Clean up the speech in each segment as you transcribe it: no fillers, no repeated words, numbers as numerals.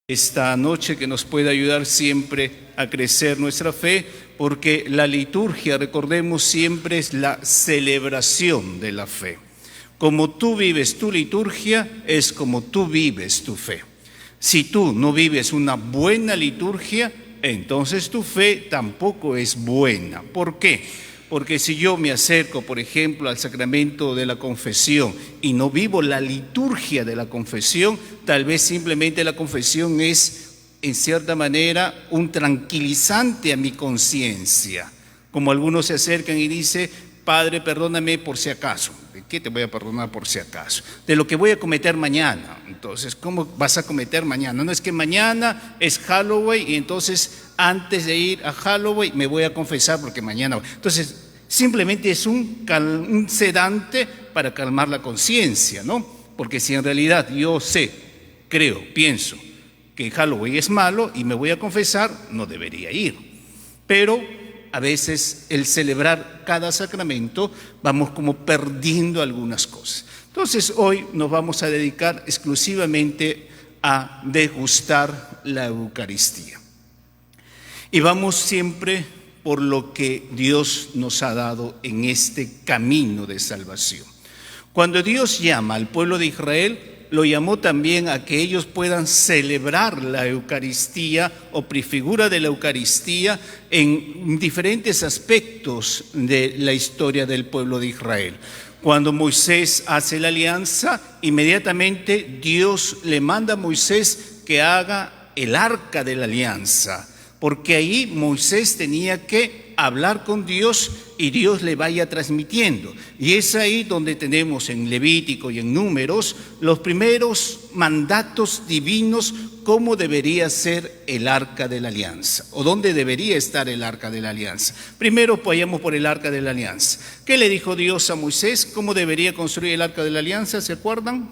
esta noche que nos pueda ayudar siempre a crecer nuestra fe, porque la liturgia, recordemos, siempre es la celebración de la fe. Como tú vives tu liturgia, es como tú vives tu fe. Si tú no vives una buena liturgia, entonces tu fe tampoco es buena. ¿Por qué? Porque si yo me acerco, por ejemplo, al sacramento de la confesión y no vivo la liturgia de la confesión, tal vez simplemente la confesión es, en cierta manera, un tranquilizante a mi conciencia. Como algunos se acercan y dicen: Padre, perdóname por si acaso. ¿De qué te voy a perdonar por si acaso? De lo que voy a cometer mañana. Entonces, ¿cómo vas a cometer mañana? No es que mañana es Halloween y entonces antes de ir a Halloween me voy a confesar porque mañana... Entonces, simplemente es un sedante para calmar la conciencia, ¿no? Porque si en realidad yo sé, creo, pienso que Halloween es malo y me voy a confesar, no debería ir. Pero a veces el celebrar cada sacramento vamos como perdiendo algunas cosas. Entonces hoy nos vamos a dedicar exclusivamente a degustar la Eucaristía. Y vamos siempre por lo que Dios nos ha dado en este camino de salvación. Cuando Dios llama al pueblo de Israel, lo llamó también a que ellos puedan celebrar la Eucaristía o prefigura de la Eucaristía en diferentes aspectos de la historia del pueblo de Israel. Cuando Moisés hace la alianza, inmediatamente Dios le manda a Moisés que haga el arca de la alianza, porque ahí Moisés tenía que hablar con Dios y Dios le vaya transmitiendo. Y es ahí donde tenemos en Levítico y en Números los primeros mandatos divinos, cómo debería ser el arca de la alianza, o dónde debería estar el arca de la alianza. Primero vayamos por el arca de la alianza. ¿Qué le dijo Dios a Moisés? ¿Cómo debería construir el arca de la alianza? ¿Se acuerdan?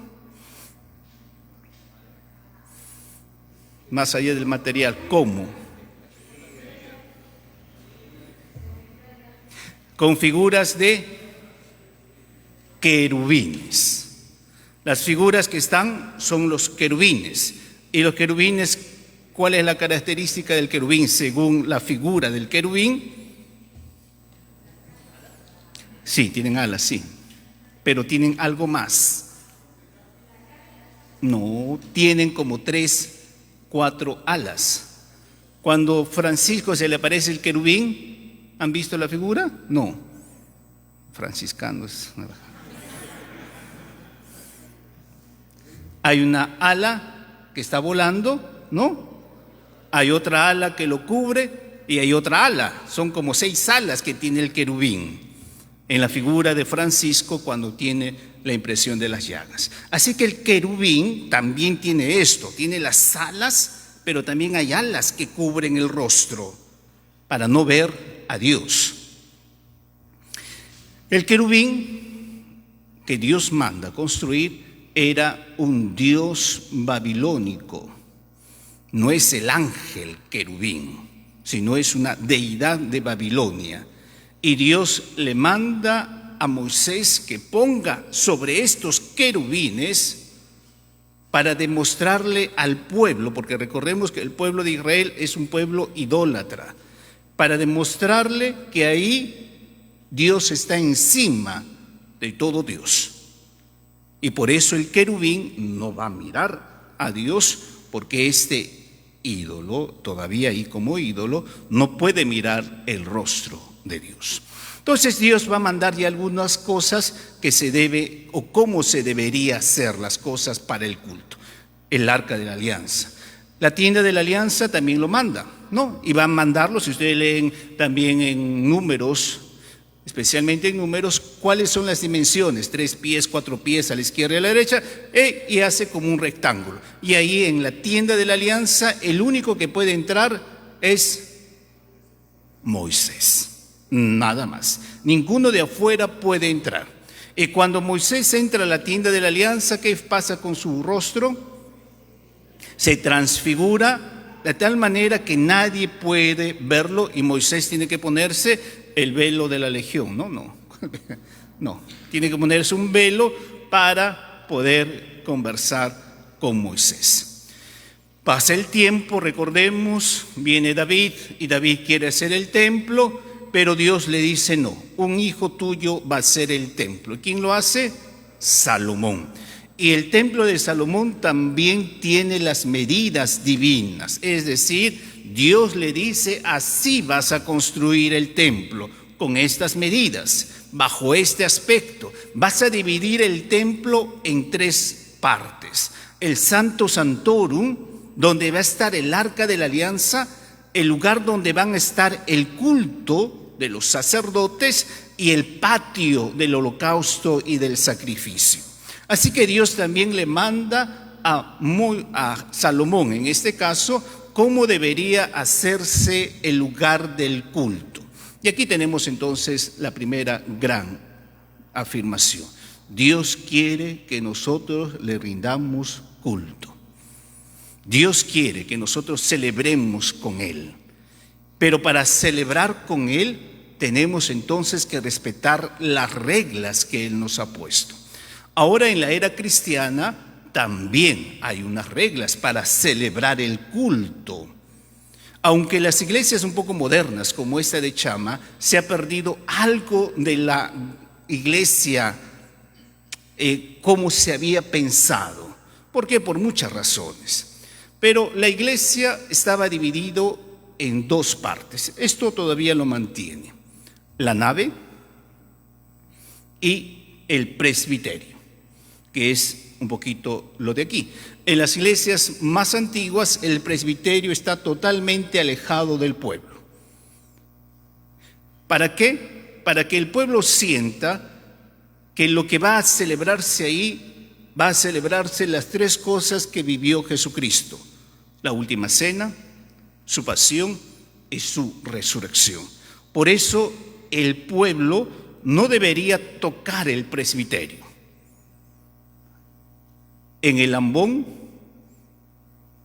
Más allá del material, ¿cómo? Con figuras de querubines. Las figuras que están son los querubines. Y los querubines, ¿cuál es la característica del querubín según la figura del querubín? Sí, tienen alas, sí, pero tienen algo más. No, tienen como 3, 4 alas. Cuando Francisco se le aparece el querubín, ¿han visto la figura? No. Franciscanos. Hay una ala que está volando, ¿no? Hay otra ala que lo cubre y hay otra ala. Son como 6 alas que tiene el querubín en la figura de Francisco cuando tiene la impresión de las llagas. Así que el querubín también tiene esto, tiene las alas, pero también hay alas que cubren el rostro para no ver a Dios. El querubín que Dios manda construir era un dios babilónico. No es el ángel querubín, sino es una deidad de Babilonia. Y Dios le manda a Moisés que ponga sobre estos querubines para demostrarle al pueblo, porque recordemos que el pueblo de Israel es un pueblo idólatra, para demostrarle que ahí Dios está encima de todo Dios. Y por eso el querubín no va a mirar a Dios, porque este ídolo, todavía ahí como ídolo, no puede mirar el rostro de Dios. Entonces Dios va a mandar ya algunas cosas que se debe, o cómo se debería hacer las cosas para el culto. El arca de la alianza. La tienda de la alianza también lo manda, ¿no? Y va a mandarlo, si ustedes leen también en Números, especialmente en Números, cuáles son las dimensiones: 3 pies, 4 pies a la izquierda y a la derecha, y hace como un rectángulo. Y ahí en la tienda de la alianza, el único que puede entrar es Moisés, nada más. Ninguno de afuera puede entrar. Y cuando Moisés entra a la tienda de la alianza, ¿qué pasa con su rostro? Se transfigura de tal manera que nadie puede verlo, y Moisés tiene que ponerse el velo de la legión. No, tiene que ponerse un velo para poder conversar con Moisés. Pasa el tiempo, recordemos, viene David y David quiere hacer el templo, pero Dios le dice no, un hijo tuyo va a hacer el templo. ¿Quién lo hace? Salomón. Y el templo de Salomón también tiene las medidas divinas, es decir, Dios le dice, así vas a construir el templo, con estas medidas, bajo este aspecto. Vas a dividir el templo en 3 partes. El Santo Santorum, donde va a estar el Arca de la Alianza, el lugar donde van a estar el culto de los sacerdotes y el patio del holocausto y del sacrificio. Así que Dios también le manda a Salomón, en este caso, cómo debería hacerse el lugar del culto. Y aquí tenemos entonces la primera gran afirmación. Dios quiere que nosotros le rindamos culto. Dios quiere que nosotros celebremos con Él. Pero para celebrar con Él tenemos entonces que respetar las reglas que Él nos ha puesto. Ahora en la era cristiana también hay unas reglas para celebrar el culto. Aunque las iglesias un poco modernas, como esta de Chama, se ha perdido algo de la iglesia como se había pensado. ¿Por qué? Por muchas razones. Pero la iglesia estaba dividido en 2 partes. Esto todavía lo mantiene. La nave y el presbiterio, que es un poquito lo de aquí. En las iglesias más antiguas, el presbiterio está totalmente alejado del pueblo. ¿Para qué? Para que el pueblo sienta que lo que va a celebrarse ahí, va a celebrarse las 3 cosas que vivió Jesucristo: la última cena, su pasión y su resurrección. Por eso el pueblo no debería tocar el presbiterio. En el ambón,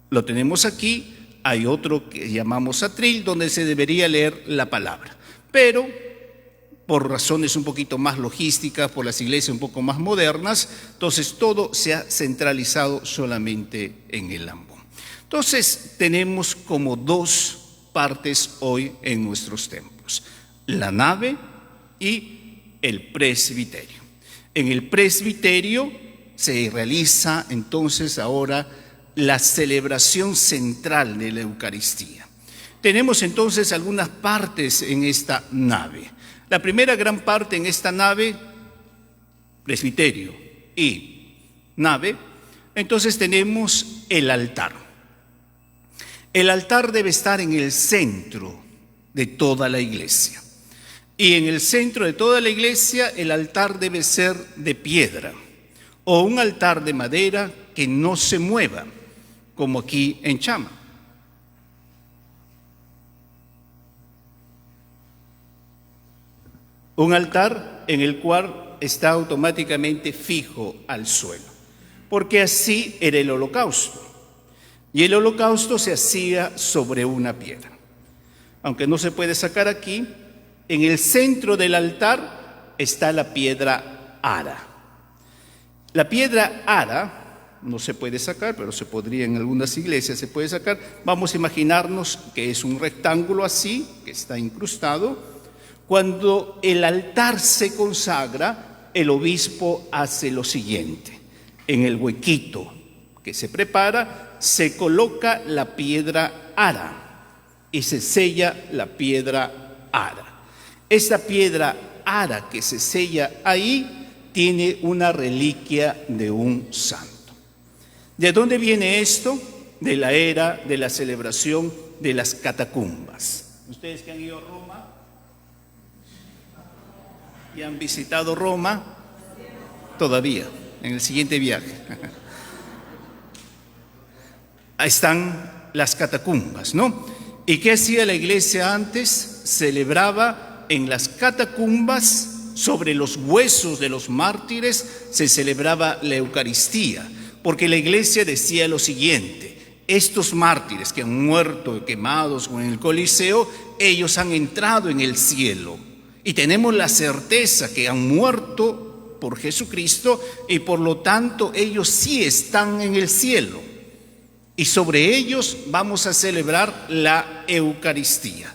lo tenemos aquí, hay otro que llamamos atril, donde se debería leer la palabra. Pero, por razones un poquito más logísticas, por las iglesias un poco más modernas, entonces todo se ha centralizado solamente en el ambón. Entonces, tenemos como 2 partes hoy en nuestros templos: la nave y el presbiterio. En el presbiterio se realiza entonces ahora la celebración central de la Eucaristía. Tenemos entonces algunas partes en esta nave. La primera gran parte en esta nave, presbiterio y nave, entonces tenemos el altar. El altar debe estar en el centro de toda la iglesia. Y en el centro de toda la iglesia el altar debe ser de piedra, o un altar de madera que no se mueva, como aquí en Chama. Un altar en el cual está automáticamente fijo al suelo, porque así era el holocausto. Y el holocausto se hacía sobre una piedra. Aunque no se puede sacar aquí, en el centro del altar está la piedra ara. La piedra ara no se puede sacar, pero se podría en algunas iglesias, se puede sacar. Vamos a imaginarnos que es un rectángulo así, que está incrustado. Cuando el altar se consagra, el obispo hace lo siguiente: en el huequito que se prepara, se coloca la piedra ara y se sella la piedra ara. Esta piedra ara que se sella ahí tiene una reliquia de un santo. ¿De dónde viene esto? De la era de la celebración de las catacumbas. Ustedes que han ido a Roma y han visitado Roma, todavía, en el siguiente viaje. Ahí están las catacumbas, ¿no? ¿Y qué hacía la iglesia antes? Celebraba en las catacumbas, sobre los huesos de los mártires, se celebraba la Eucaristía, porque la iglesia decía lo siguiente: estos mártires que han muerto quemados en el Coliseo, ellos han entrado en el cielo y tenemos la certeza que han muerto por Jesucristo y por lo tanto ellos sí están en el cielo. y sobre ellos vamos a celebrar la Eucaristía.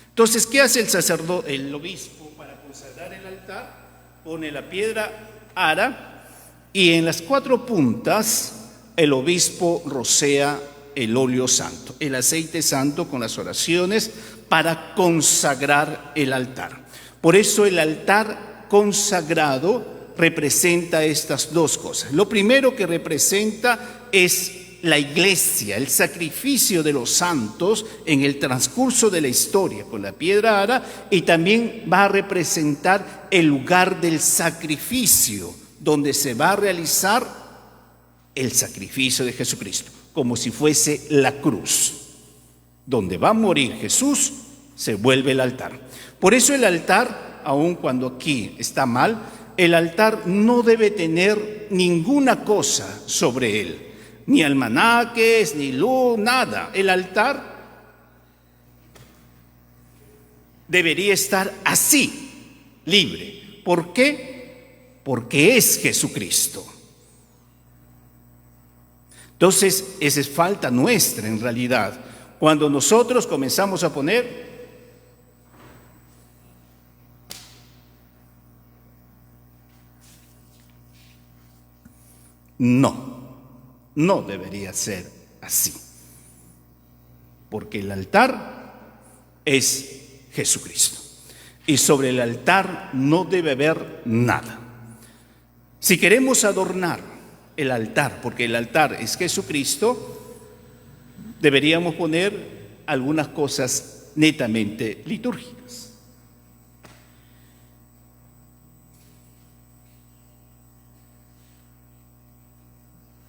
Entonces, ¿qué hace el sacerdote, el obispo, para consagrar el altar? Pone la piedra ara y en las 4 puntas el obispo rocea el óleo santo, el aceite santo con las oraciones para consagrar el altar. Por eso el altar consagrado representa estas 2 cosas. Lo primero que representa es la iglesia, el sacrificio de los santos en el transcurso de la historia con la piedra ara, y también va a representar el lugar del sacrificio donde se va a realizar el sacrificio de Jesucristo, como si fuese la cruz. Donde va a morir Jesús, se vuelve el altar. Por eso el altar, aun cuando aquí está mal, el altar no debe tener ninguna cosa sobre él. Ni almanaques, ni luz, nada. El altar debería estar así, libre. ¿Por qué? Porque es Jesucristo. Entonces, esa es falta nuestra en realidad. Cuando nosotros comenzamos a poner no debería ser así, porque el altar es Jesucristo y sobre el altar no debe haber nada. Si queremos adornar el altar, porque el altar es Jesucristo, deberíamos poner algunas cosas netamente litúrgicas.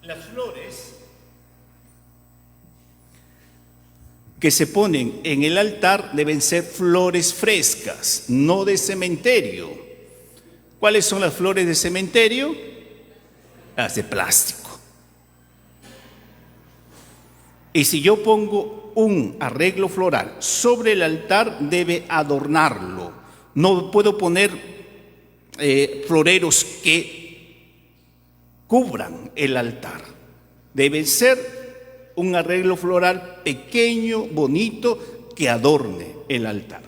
Las flores que se ponen en el altar deben ser flores frescas, no de cementerio. ¿Cuáles son las flores de cementerio? Las de plástico. Y si yo pongo un arreglo floral sobre el altar, debe adornarlo. No puedo poner floreros que cubran el altar. Debe ser un arreglo floral pequeño, bonito, que adorne el altar.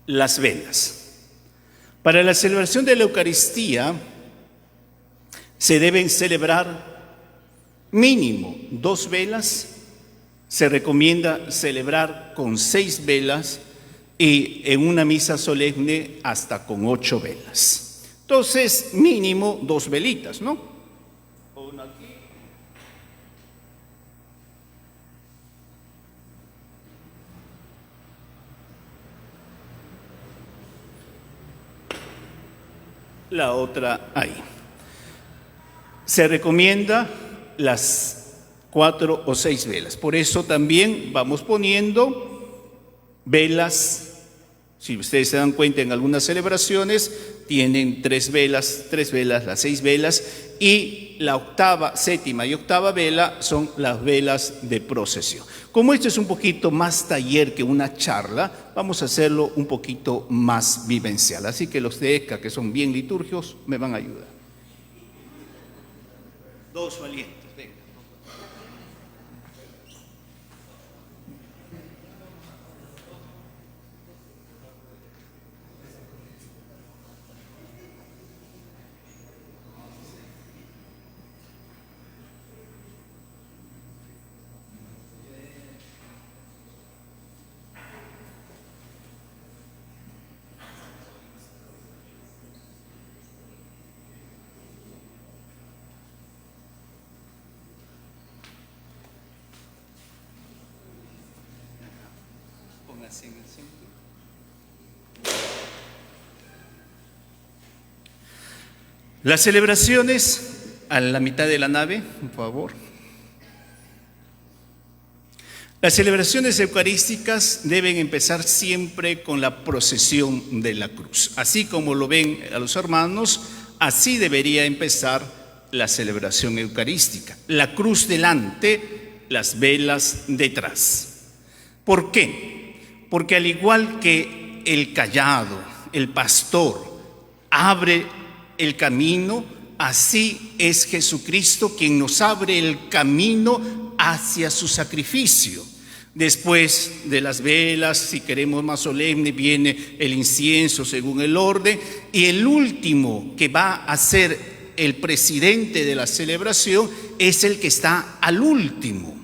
Las velas. Para la celebración de la Eucaristía se deben celebrar mínimo 2 velas. Se recomienda celebrar con 6 velas y en una misa solemne hasta con 8 velas. Entonces, mínimo 2 velitas, ¿no? Una aquí. La otra ahí. Se recomienda las 4 o 6 velas. Por eso también vamos poniendo velas. Si ustedes se dan cuenta, en algunas celebraciones tienen 3 velas, las 6 velas, y la octava, séptima y octava vela son las velas de procesión. Como esto es un poquito más taller que una charla, vamos a hacerlo un poquito más vivencial. Así que los de ECA, que son bien litúrgicos, me van a ayudar. 2 valientes. Las celebraciones a la mitad de la nave, por favor. Las celebraciones eucarísticas deben empezar siempre con la procesión de la cruz. Así como lo ven a los hermanos, así debería empezar la celebración eucarística. La cruz delante, las velas detrás. ¿Por qué? Porque al igual que el cayado, el pastor, abre el camino, así es Jesucristo quien nos abre el camino hacia su sacrificio. Después de las velas, si queremos más solemne, viene el incienso según el orden, y el último que va a ser el presidente de la celebración es el que está al último.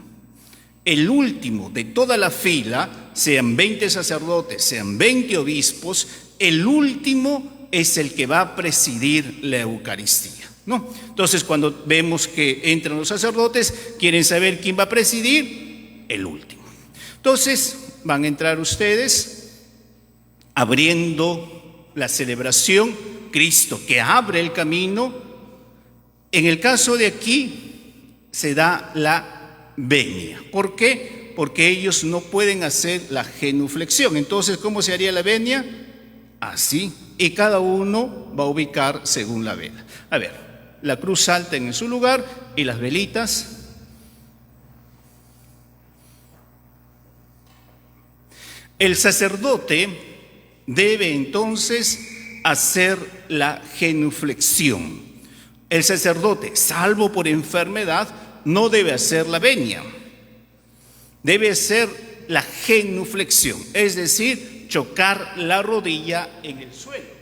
El último de toda la fila, sean 20 sacerdotes, sean 20 obispos, el último es el que va a presidir la Eucaristía, ¿no? Entonces, cuando vemos que entran los sacerdotes, quieren saber quién va a presidir, el último. Entonces, van a entrar ustedes abriendo la celebración, Cristo que abre el camino. En el caso de aquí, se da la venia. ¿Por qué? Porque ellos no pueden hacer la genuflexión. Entonces, ¿cómo se haría la venia? Así. Y cada uno va a ubicar según la vela. A ver, la cruz salta en su lugar y las velitas. El sacerdote debe entonces hacer la genuflexión. El sacerdote, salvo por enfermedad, no debe hacer la venia. Debe hacer la genuflexión, es decir, chocar la rodilla en el suelo.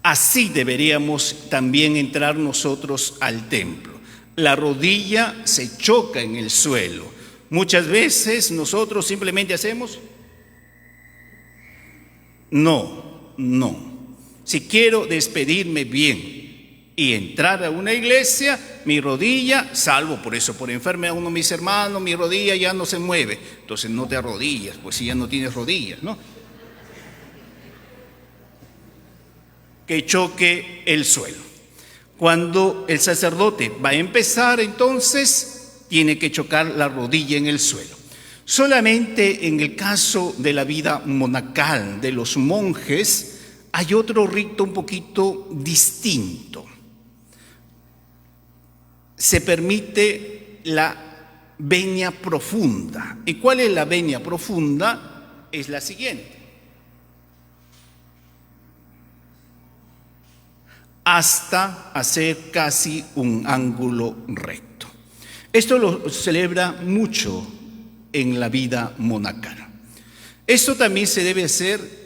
Así deberíamos también entrar nosotros al templo. La rodilla se choca en el suelo. Muchas veces nosotros simplemente hacemos no. Si quiero despedirme bien y entrar a una iglesia, mi rodilla, salvo por eso, por enfermedad, uno de mis hermanos, mi rodilla ya no se mueve. Entonces no te arrodillas, pues si ya no tienes rodillas, ¿no? Que choque el suelo. Cuando el sacerdote va a empezar, entonces, tiene que chocar la rodilla en el suelo. Solamente en el caso de la vida monacal de los monjes, hay otro rito un poquito distinto. Se permite la venia profunda. ¿Y cuál es la venia profunda? Es la siguiente. Hasta hacer casi un ángulo recto. Esto lo celebra mucho en la vida monacal. Esto también se debe hacer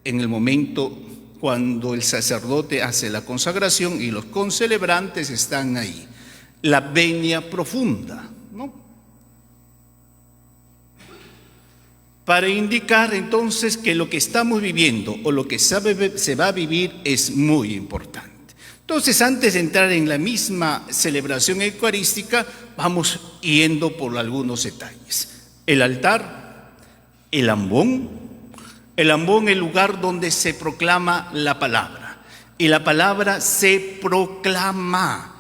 en el momento cuando el sacerdote hace la consagración y los concelebrantes están ahí. La venia profunda, ¿no? Para indicar entonces que lo que estamos viviendo o lo que se va a vivir es muy importante. Entonces, antes de entrar en la misma celebración eucarística, vamos yendo por algunos detalles. El altar, el ambón, el lugar donde se proclama la palabra. Y la palabra se proclama.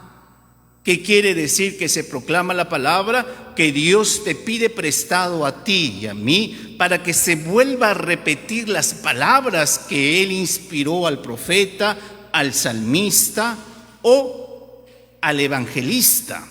¿Qué quiere decir que se proclama la palabra? Que Dios te pide prestado a ti y a mí para que se vuelva a repetir las palabras que Él inspiró al profeta, al salmista o al evangelista.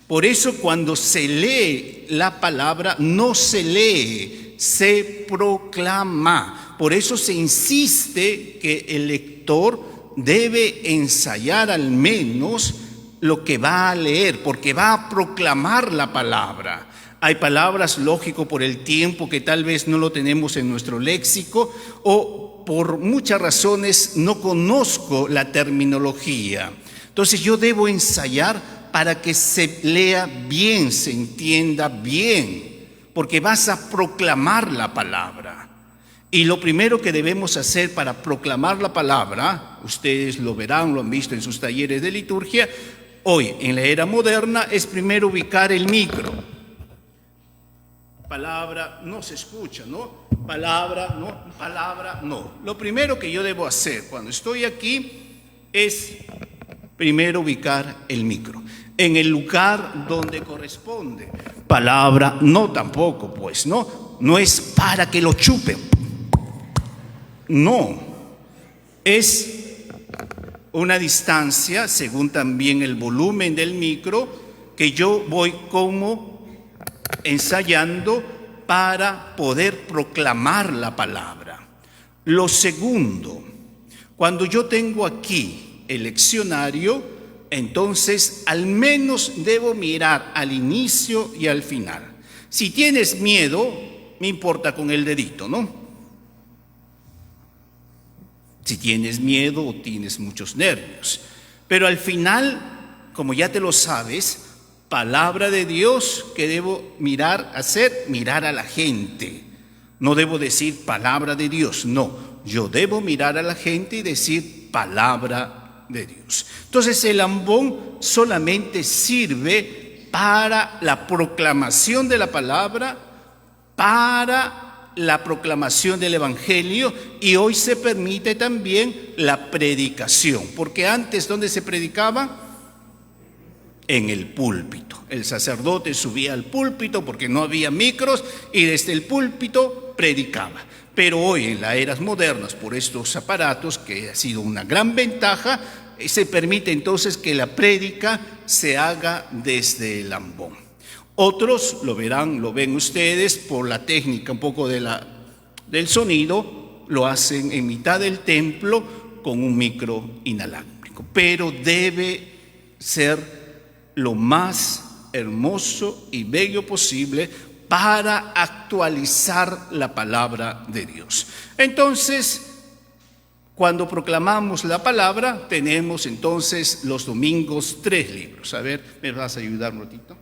Por eso cuando se lee la palabra, no se lee, se proclama. Por eso se insiste que el lector debe ensayar al menos lo que va a leer, porque va a proclamar la palabra. Hay palabras, lógico, por el tiempo que tal vez no lo tenemos en nuestro léxico o por muchas razones no conozco la terminología. Entonces yo debo ensayar para que se lea bien, se entienda bien, porque vas a proclamar la palabra. Y lo primero que debemos hacer para proclamar la palabra, ustedes lo verán, lo han visto en sus talleres de liturgia, hoy en la era moderna es primero ubicar el micro. Palabra no se escucha, ¿no? Palabra no. Lo primero que yo debo hacer cuando estoy aquí es primero ubicar el micro en el lugar donde corresponde. Palabra no tampoco, pues, no es para que lo chupen. No, es una distancia, según también el volumen del micro, que yo voy como ensayando para poder proclamar la palabra. Lo segundo, cuando yo tengo aquí el leccionario, entonces al menos debo mirar al inicio y al final. Si tienes miedo, me importa con el dedito, ¿no? Si tienes miedo o tienes muchos nervios. Pero al final, como ya te lo sabes, palabra de Dios que debo mirar a la gente. No debo decir palabra de Dios, no. Yo debo mirar a la gente y decir palabra de Dios. Entonces el ambón solamente sirve para la proclamación de la palabra, para la proclamación del evangelio, y hoy se permite también la predicación, porque antes, ¿dónde se predicaba? En el púlpito. El sacerdote subía al púlpito porque no había micros y desde el púlpito predicaba. Pero hoy, en las eras modernas, por estos aparatos, que ha sido una gran ventaja, se permite entonces que la prédica se haga desde el ambón. Otros lo verán, lo ven ustedes, por la técnica un poco del sonido, lo hacen en mitad del templo con un micro inalámbrico. Pero debe ser lo más hermoso y bello posible para actualizar la palabra de Dios. Entonces, cuando proclamamos la palabra, tenemos entonces los domingos 3 libros. A ver, ¿me vas a ayudar un ratito?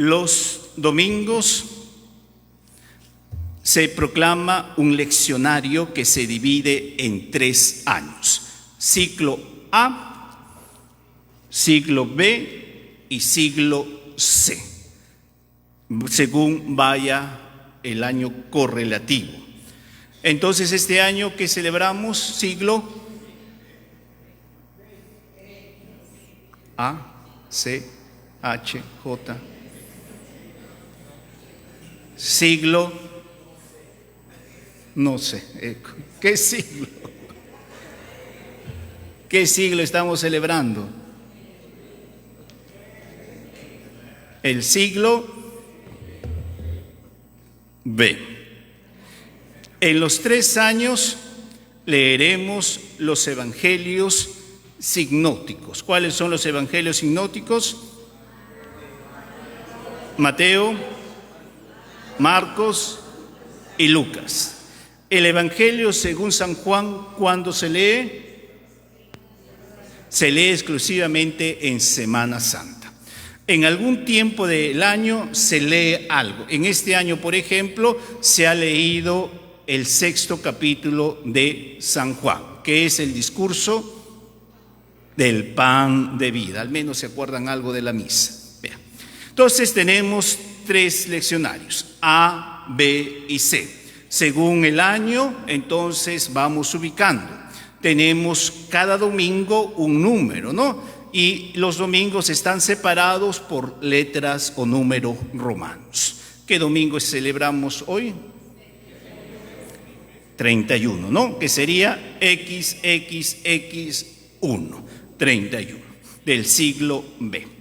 Los domingos se proclama un leccionario que se divide en 3 años. Ciclo A, siglo B y siglo C, según vaya el año correlativo. Entonces, este año que celebramos, siglo A, C, H, J. Siglo, no sé, ¿qué siglo? ¿Qué siglo estamos celebrando? El siglo B. En los 3 años leeremos los evangelios sinópticos. ¿Cuáles son los evangelios sinópticos? Mateo, Marcos y Lucas. El evangelio según San Juan, ¿cuándo se lee? Se lee exclusivamente en Semana Santa. En algún tiempo del año se lee algo. En este año, por ejemplo, se ha leído el 6º capítulo de San Juan, que es el discurso del pan de vida. Al menos se acuerdan algo de la misa. Vean. Entonces tenemos 3 leccionarios, A, B y C. Según el año, entonces vamos ubicando. Tenemos cada domingo un número, ¿no? Y los domingos están separados por letras o números romanos. ¿Qué domingo celebramos hoy? 31, ¿no? Que sería XXX1, 31, del siglo B.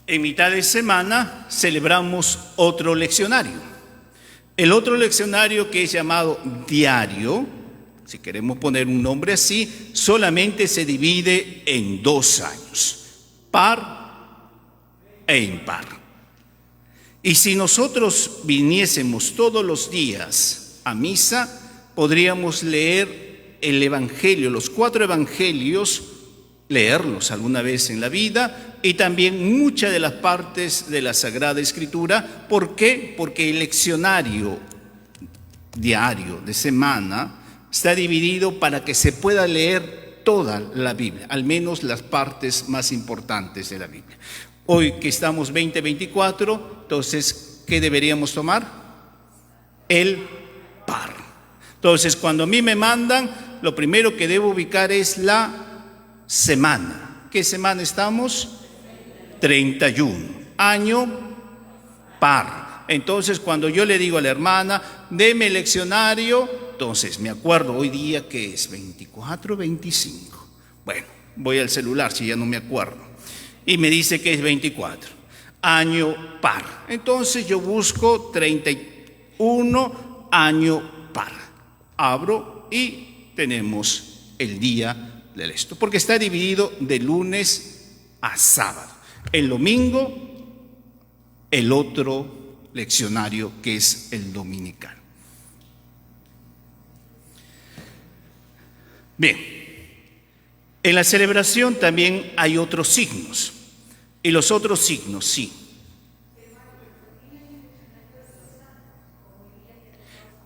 En mitad de semana celebramos otro leccionario. El otro leccionario, que es llamado diario, si queremos poner un nombre así, solamente se divide en 2 años, par e impar. Y si nosotros viniésemos todos los días a misa, podríamos leer el Evangelio, los 4 evangelios, leerlos alguna vez en la vida, y también muchas de las partes de la Sagrada Escritura. ¿Por qué? Porque el leccionario diario de semana está dividido para que se pueda leer toda la Biblia, al menos las partes más importantes de la Biblia. Hoy que estamos 2024, entonces, ¿qué deberíamos tomar? El par. Entonces, cuando a mí me mandan, lo primero que debo ubicar es la semana. ¿Qué semana estamos? 31. Año par. Entonces, cuando yo le digo a la hermana, deme el leccionario, entonces me acuerdo hoy día que es 24, 25. Bueno, voy al celular si ya no me acuerdo. Y me dice que es 24. Año par. Entonces yo busco 31, año par. Abro y tenemos el día del esto. Porque está dividido de lunes a sábado. El domingo, el otro leccionario que es el dominical. Bien, en la celebración también hay otros signos. Y los otros signos, sí.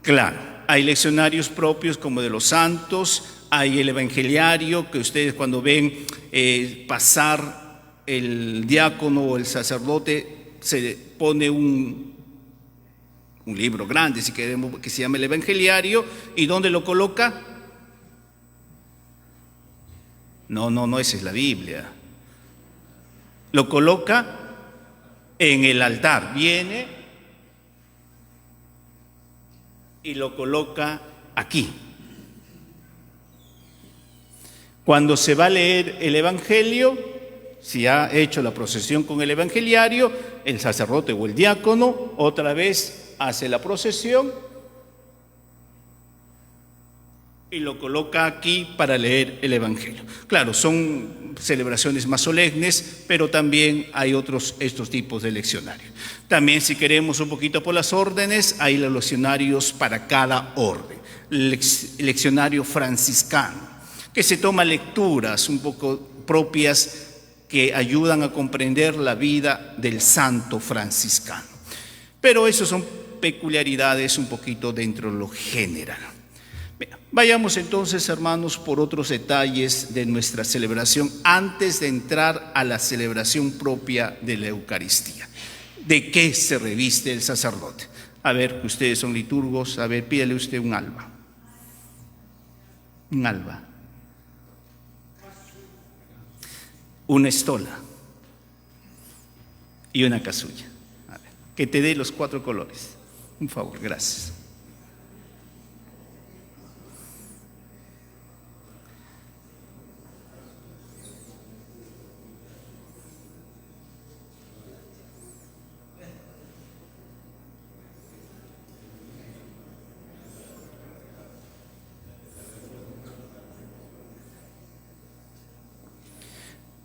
Claro, hay leccionarios propios como de los santos, hay el evangeliario que ustedes cuando ven pasar el diácono o el sacerdote se pone un libro grande, si queremos, que se llama el evangeliario. ¿Y dónde lo coloca? No, esa es la Biblia. Lo coloca en el altar, viene y lo coloca aquí. Cuando se va a leer el evangelio, si ha hecho la procesión con el evangeliario, el sacerdote o el diácono otra vez hace la procesión y lo coloca aquí para leer el evangelio. Claro, son celebraciones más solemnes, pero también hay estos tipos de leccionarios. También, si queremos un poquito por las órdenes, hay los leccionarios para cada orden. El leccionario franciscano, que se toma lecturas un poco propias que ayudan a comprender la vida del santo franciscano. Pero eso son peculiaridades un poquito dentro de lo general. Vayamos entonces, hermanos, por otros detalles de nuestra celebración antes de entrar a la celebración propia de la Eucaristía. ¿De qué se reviste el sacerdote? A ver, ustedes son liturgos, a ver, pídale usted un alba. Un alba. Una estola. Y una casulla. A ver, que te dé los 4 colores. Un favor, gracias.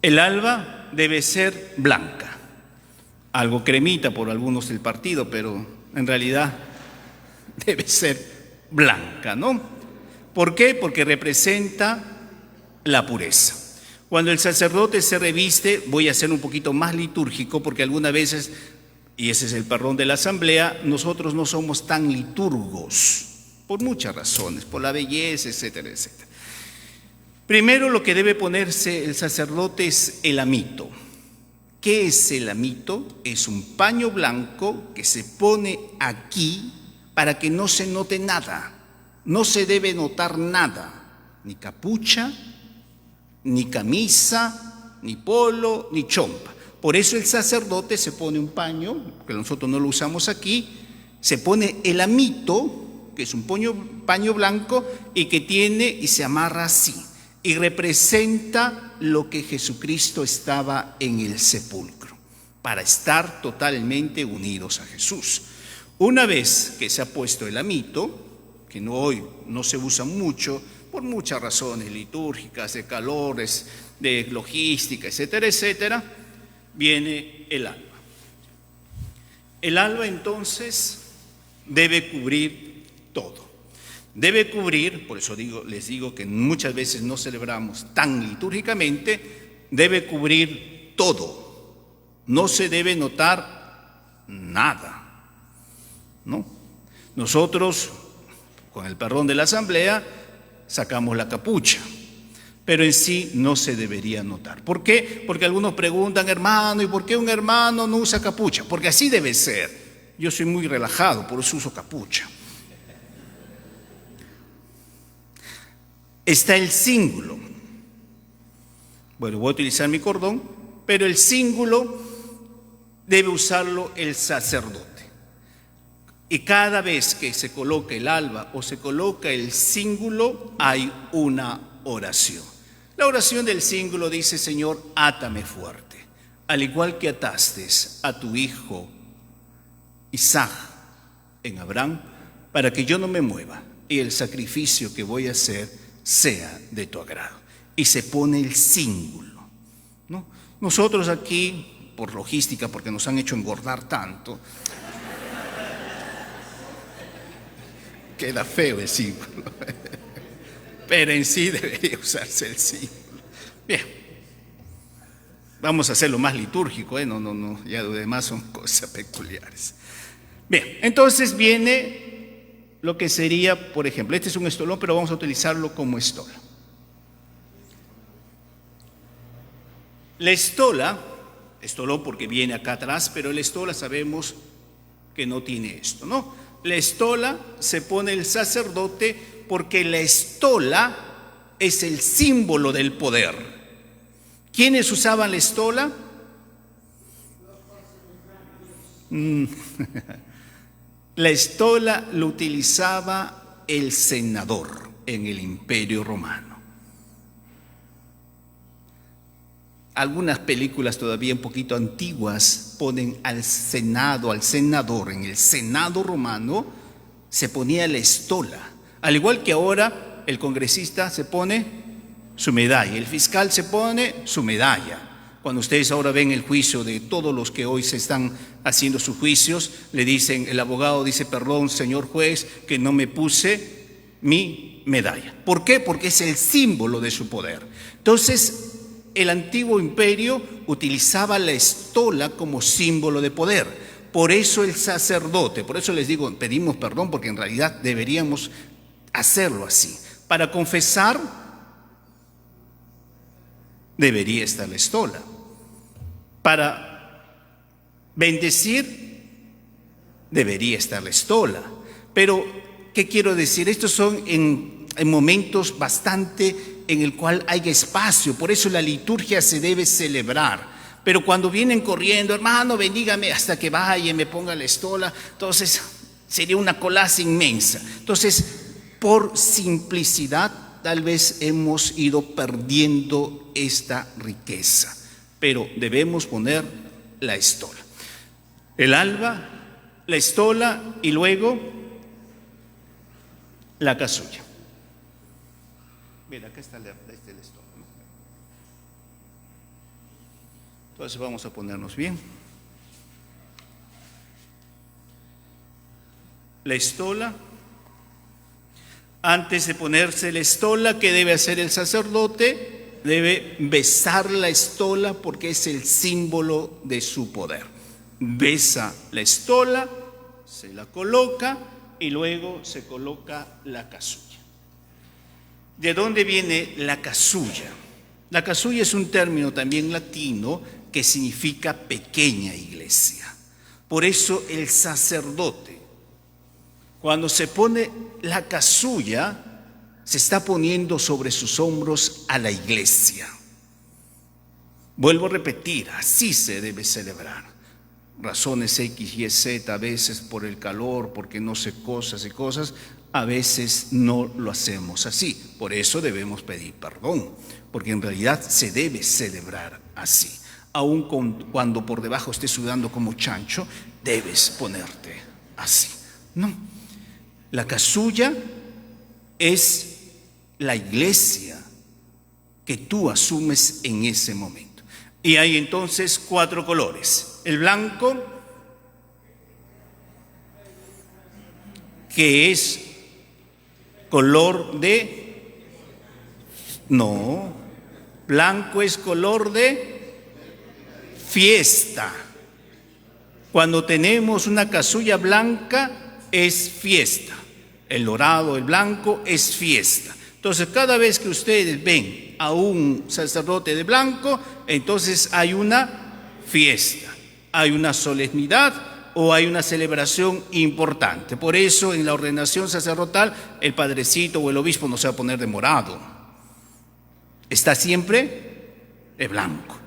El alba debe ser blanca, algo cremita por algunos del partido, pero en realidad debe ser blanca, ¿no? ¿Por qué? Porque representa la pureza. Cuando el sacerdote se reviste, voy a ser un poquito más litúrgico, porque algunas veces, y ese es el perdón de la asamblea, nosotros no somos tan liturgos, por muchas razones, por la belleza, etcétera, etcétera. Primero, lo que debe ponerse el sacerdote es el amito. ¿Qué es el amito? Es un paño blanco que se pone aquí para que no se note nada. No se debe notar nada, ni capucha, ni camisa, ni polo, ni chompa. Por eso el sacerdote se pone un paño, que nosotros no lo usamos aquí, se pone el amito, que es un paño blanco y que tiene y se amarra así. Y representa lo que Jesucristo estaba en el sepulcro, para estar totalmente unidos a Jesús. Una vez que se ha puesto el amito, que hoy no se usa mucho, por muchas razones litúrgicas, de calores, de logística, etcétera, etcétera, viene el alba. El alba entonces debe cubrir todo. Debe cubrir, por eso les digo que muchas veces no celebramos tan litúrgicamente, debe cubrir todo. No se debe notar nada, ¿no? Nosotros, con el perdón de la asamblea, sacamos la capucha, pero en sí no se debería notar. ¿Por qué? Porque algunos preguntan, hermano, ¿y por qué un hermano no usa capucha? Porque así debe ser. Yo soy muy relajado, por eso uso capucha. Está el cíngulo. Bueno, voy a utilizar mi cordón, pero el cíngulo debe usarlo el sacerdote. Y cada vez que se coloca el alba o se coloca el cíngulo, hay una oración. La oración del cíngulo dice: Señor, átame fuerte, al igual que ataste a tu hijo Isaac en Abraham, para que yo no me mueva y el sacrificio que voy a hacer sea de tu agrado. Y se pone el cíngulo, ¿no? Nosotros aquí, por logística, porque nos han hecho engordar tanto, queda feo el cíngulo, pero en sí debería usarse el cíngulo. Bien, vamos a hacerlo más litúrgico, no, ya lo demás son cosas peculiares. Bien, entonces viene lo que sería, por ejemplo, este es un estolón, pero vamos a utilizarlo como estola. La estola, estolón porque viene acá atrás, pero el estola sabemos que no tiene esto, ¿no? La estola se pone el sacerdote porque la estola es el símbolo del poder. ¿Quiénes usaban la estola? La estola lo utilizaba el senador en el Imperio Romano. Algunas películas todavía un poquito antiguas ponen al senado, al senador. En el Senado romano se ponía la estola. Al igual que ahora el congresista se pone su medalla, el fiscal se pone su medalla. Cuando ustedes ahora ven el juicio de todos los que hoy se están haciendo sus juicios, le dicen, el abogado dice: perdón, señor juez, que no me puse mi medalla. ¿Por qué? Porque es el símbolo de su poder. Entonces, el antiguo imperio utilizaba la estola como símbolo de poder. Por eso el sacerdote, por eso les digo, pedimos perdón, porque en realidad deberíamos hacerlo así. Para confesar, debería estar la estola. Para bendecir, debería estar la estola. Pero, ¿qué quiero decir? Estos son en momentos bastante en el cual hay espacio. Por eso la liturgia se debe celebrar. Pero cuando vienen corriendo, hermano, bendígame, hasta que vaya y me ponga la estola, entonces sería una colaza inmensa. Entonces, por simplicidad, tal vez hemos ido perdiendo esta riqueza. Pero debemos poner la estola. El alba, la estola y luego la casulla. Mira, acá está la estola, ¿no? Entonces vamos a ponernos bien. La estola. Antes de ponerse la estola, ¿qué debe hacer el sacerdote? Debe besar la estola porque es el símbolo de su poder. Besa la estola, se la coloca y luego se coloca la casulla. ¿De dónde viene la casulla? La casulla es un término también latino que significa pequeña iglesia. Por eso el sacerdote, cuando se pone la casulla, se está poniendo sobre sus hombros a la iglesia. Vuelvo a repetir, así se debe celebrar. Razones X, Y, Z, a veces por el calor, porque no sé cosas y cosas, a veces no lo hacemos así. Por eso debemos pedir perdón, porque en realidad se debe celebrar así. Aun cuando por debajo estés sudando como chancho, debes ponerte así. No, la casulla es la iglesia que tú asumes en ese momento. Y hay entonces 4 colores. El blanco, que es color de... No, blanco es color de fiesta. Cuando tenemos una casulla blanca es fiesta. El dorado, el blanco es fiesta. Entonces, cada vez que ustedes ven a un sacerdote de blanco, entonces hay una fiesta, hay una solemnidad o hay una celebración importante. Por eso, en la ordenación sacerdotal, el padrecito o el obispo no se va a poner de morado. Está siempre de blanco.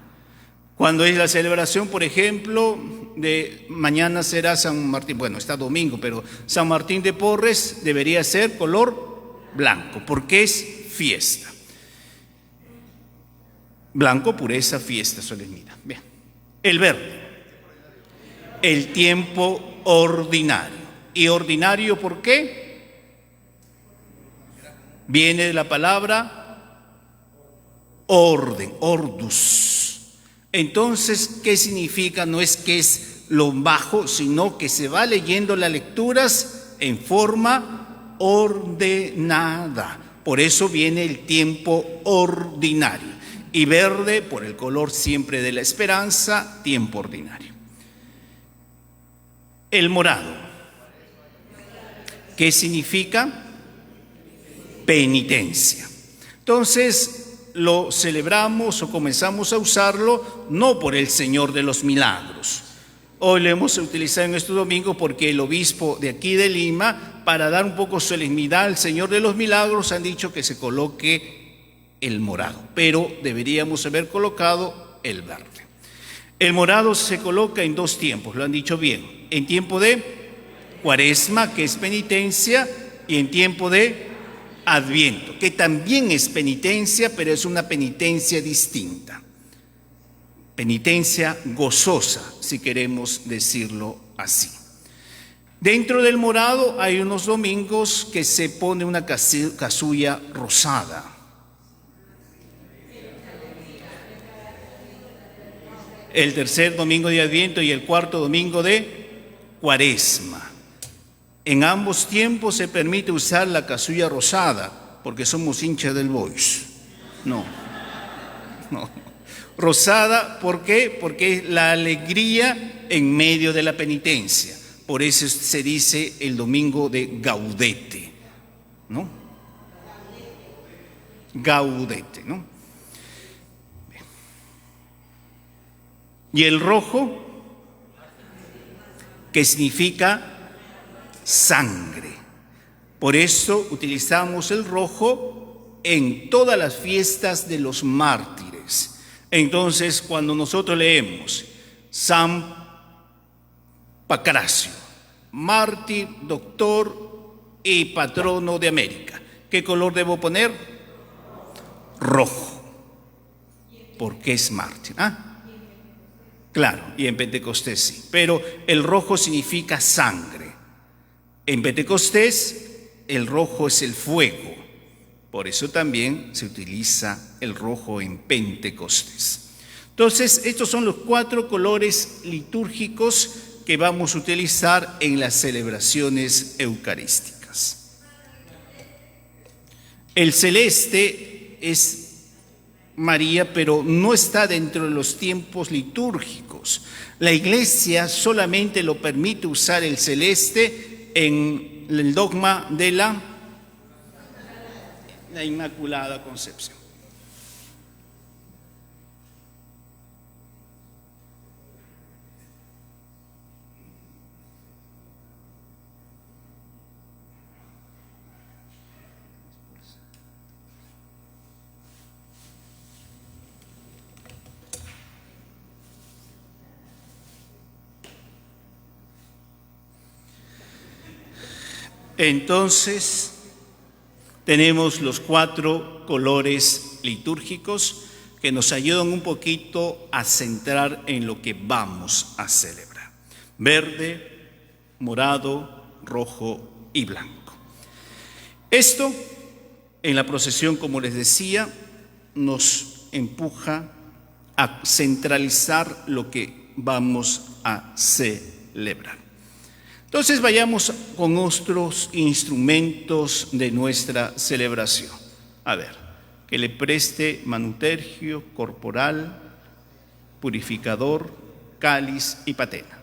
Cuando es la celebración, por ejemplo, de mañana será San Martín, bueno, está domingo, pero San Martín de Porres debería ser color blanco, porque es fiesta. Blanco, pureza, fiesta, solemnidad. Bien. El verde, el tiempo ordinario. ¿Y ordinario por qué? Viene de la palabra orden, ordus. Entonces, ¿qué significa? No es que es lo bajo, sino que se va leyendo las lecturas en forma ordenada. Por eso viene el tiempo ordinario. Y verde, por el color siempre de la esperanza, tiempo ordinario. El morado, ¿qué significa? Penitencia. Entonces, lo celebramos o comenzamos a usarlo no por el Señor de los Milagros. Hoy lo hemos utilizado en este domingo porque el obispo de aquí de Lima, para dar un poco solemnidad al Señor de los Milagros, han dicho que se coloque el morado, pero deberíamos haber colocado el verde. El morado se coloca en dos tiempos, lo han dicho bien, en tiempo de Cuaresma, que es penitencia, y en tiempo de Adviento, que también es penitencia, pero es una penitencia distinta. Penitencia gozosa, si queremos decirlo así. Dentro del morado hay unos domingos que se pone una casulla rosada. El tercer domingo de Adviento y el cuarto domingo de Cuaresma. En ambos tiempos se permite usar la casulla rosada, porque somos hinchas del Boys. No. Rosada, ¿por qué? Porque es la alegría en medio de la penitencia. Por eso se dice el domingo de Gaudete, ¿no? Gaudete, ¿no? Y el rojo, que significa sangre. Por eso utilizamos el rojo en todas las fiestas de los mártires. Entonces, cuando nosotros leemos San Pancracio, mártir, doctor y patrono de América, ¿qué color debo poner? Rojo, porque es mártir. Claro, y en Pentecostés sí, pero el rojo significa sangre. En Pentecostés el rojo es el fuego. Por eso también se utiliza el rojo en Pentecostés. Entonces, estos son los 4 colores litúrgicos que vamos a utilizar en las celebraciones eucarísticas. El celeste es María, pero no está dentro de los tiempos litúrgicos. La Iglesia solamente lo permite usar el celeste en el dogma de la Inmaculada Concepción. Entonces, tenemos los 4 colores litúrgicos que nos ayudan un poquito a centrar en lo que vamos a celebrar. Verde, morado, rojo y blanco. Esto, en la procesión, como les decía, nos empuja a centralizar lo que vamos a celebrar. Entonces vayamos con nuestros instrumentos de nuestra celebración. A ver, que le preste manutergio, corporal, purificador, cáliz y patena.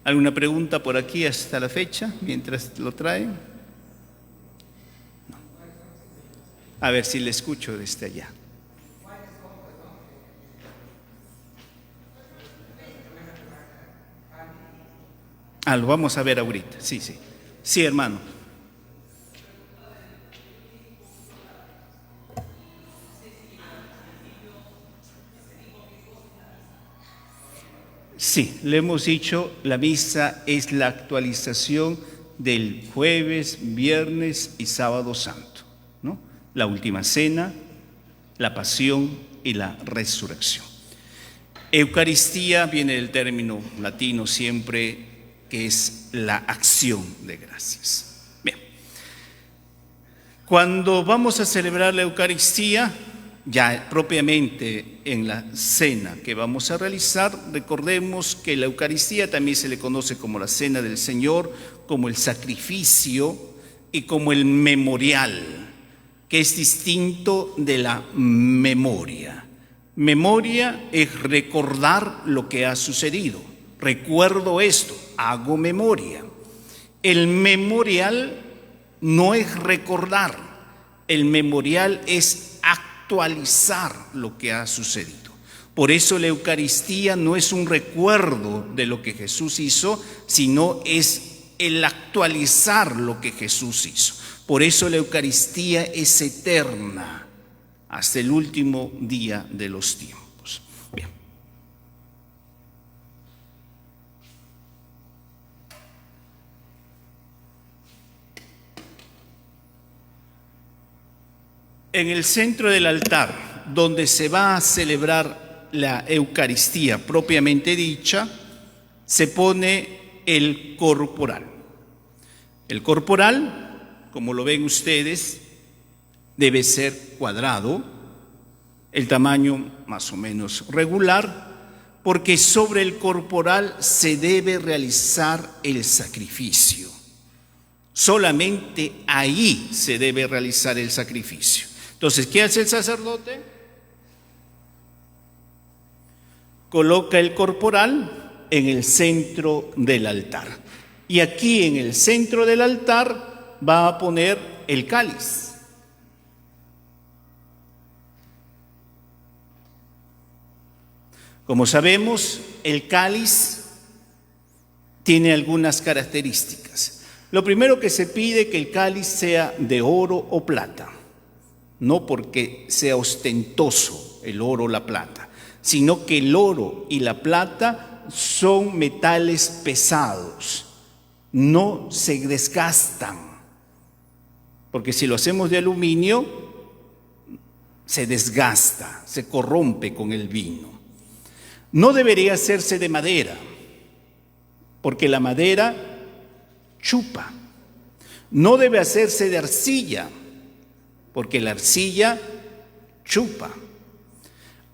¿Alguna pregunta por aquí hasta la fecha, mientras lo traen? No. A ver si le escucho desde allá. Lo vamos a ver ahorita, sí. Sí, hermano. Sí, le hemos dicho, la misa es la actualización del jueves, viernes y sábado santo, ¿no? La última cena, la pasión y la resurrección. Eucaristía viene del término latino siempre, que es la acción de gracias. Bien, cuando vamos a celebrar la Eucaristía, ya propiamente en la cena que vamos a realizar, recordemos que la Eucaristía también se le conoce como la Cena del Señor, como el sacrificio y como el memorial, que es distinto de la memoria. Memoria es recordar lo que ha sucedido. Recuerdo esto, hago memoria. El memorial no es recordar, el memorial es actualizar lo que ha sucedido. Por eso la Eucaristía no es un recuerdo de lo que Jesús hizo, sino es el actualizar lo que Jesús hizo. Por eso la Eucaristía es eterna hasta el último día de los tiempos. Bien. En el centro del altar, donde se va a celebrar la Eucaristía propiamente dicha, se pone el corporal. El corporal, como lo ven ustedes, debe ser cuadrado, el tamaño más o menos regular, porque sobre el corporal se debe realizar el sacrificio. Solamente ahí se debe realizar el sacrificio. Entonces, ¿qué hace el sacerdote? Coloca el corporal en el centro del altar. Y aquí en el centro del altar va a poner el cáliz. Como sabemos, el cáliz tiene algunas características. Lo primero que se pide es que el cáliz sea de oro o plata. No porque sea ostentoso el oro o la plata, sino que el oro y la plata son metales pesados, no se desgastan, porque si lo hacemos de aluminio, se desgasta, se corrompe con el vino. No debería hacerse de madera, porque la madera chupa. No debe hacerse de arcilla, porque la arcilla chupa.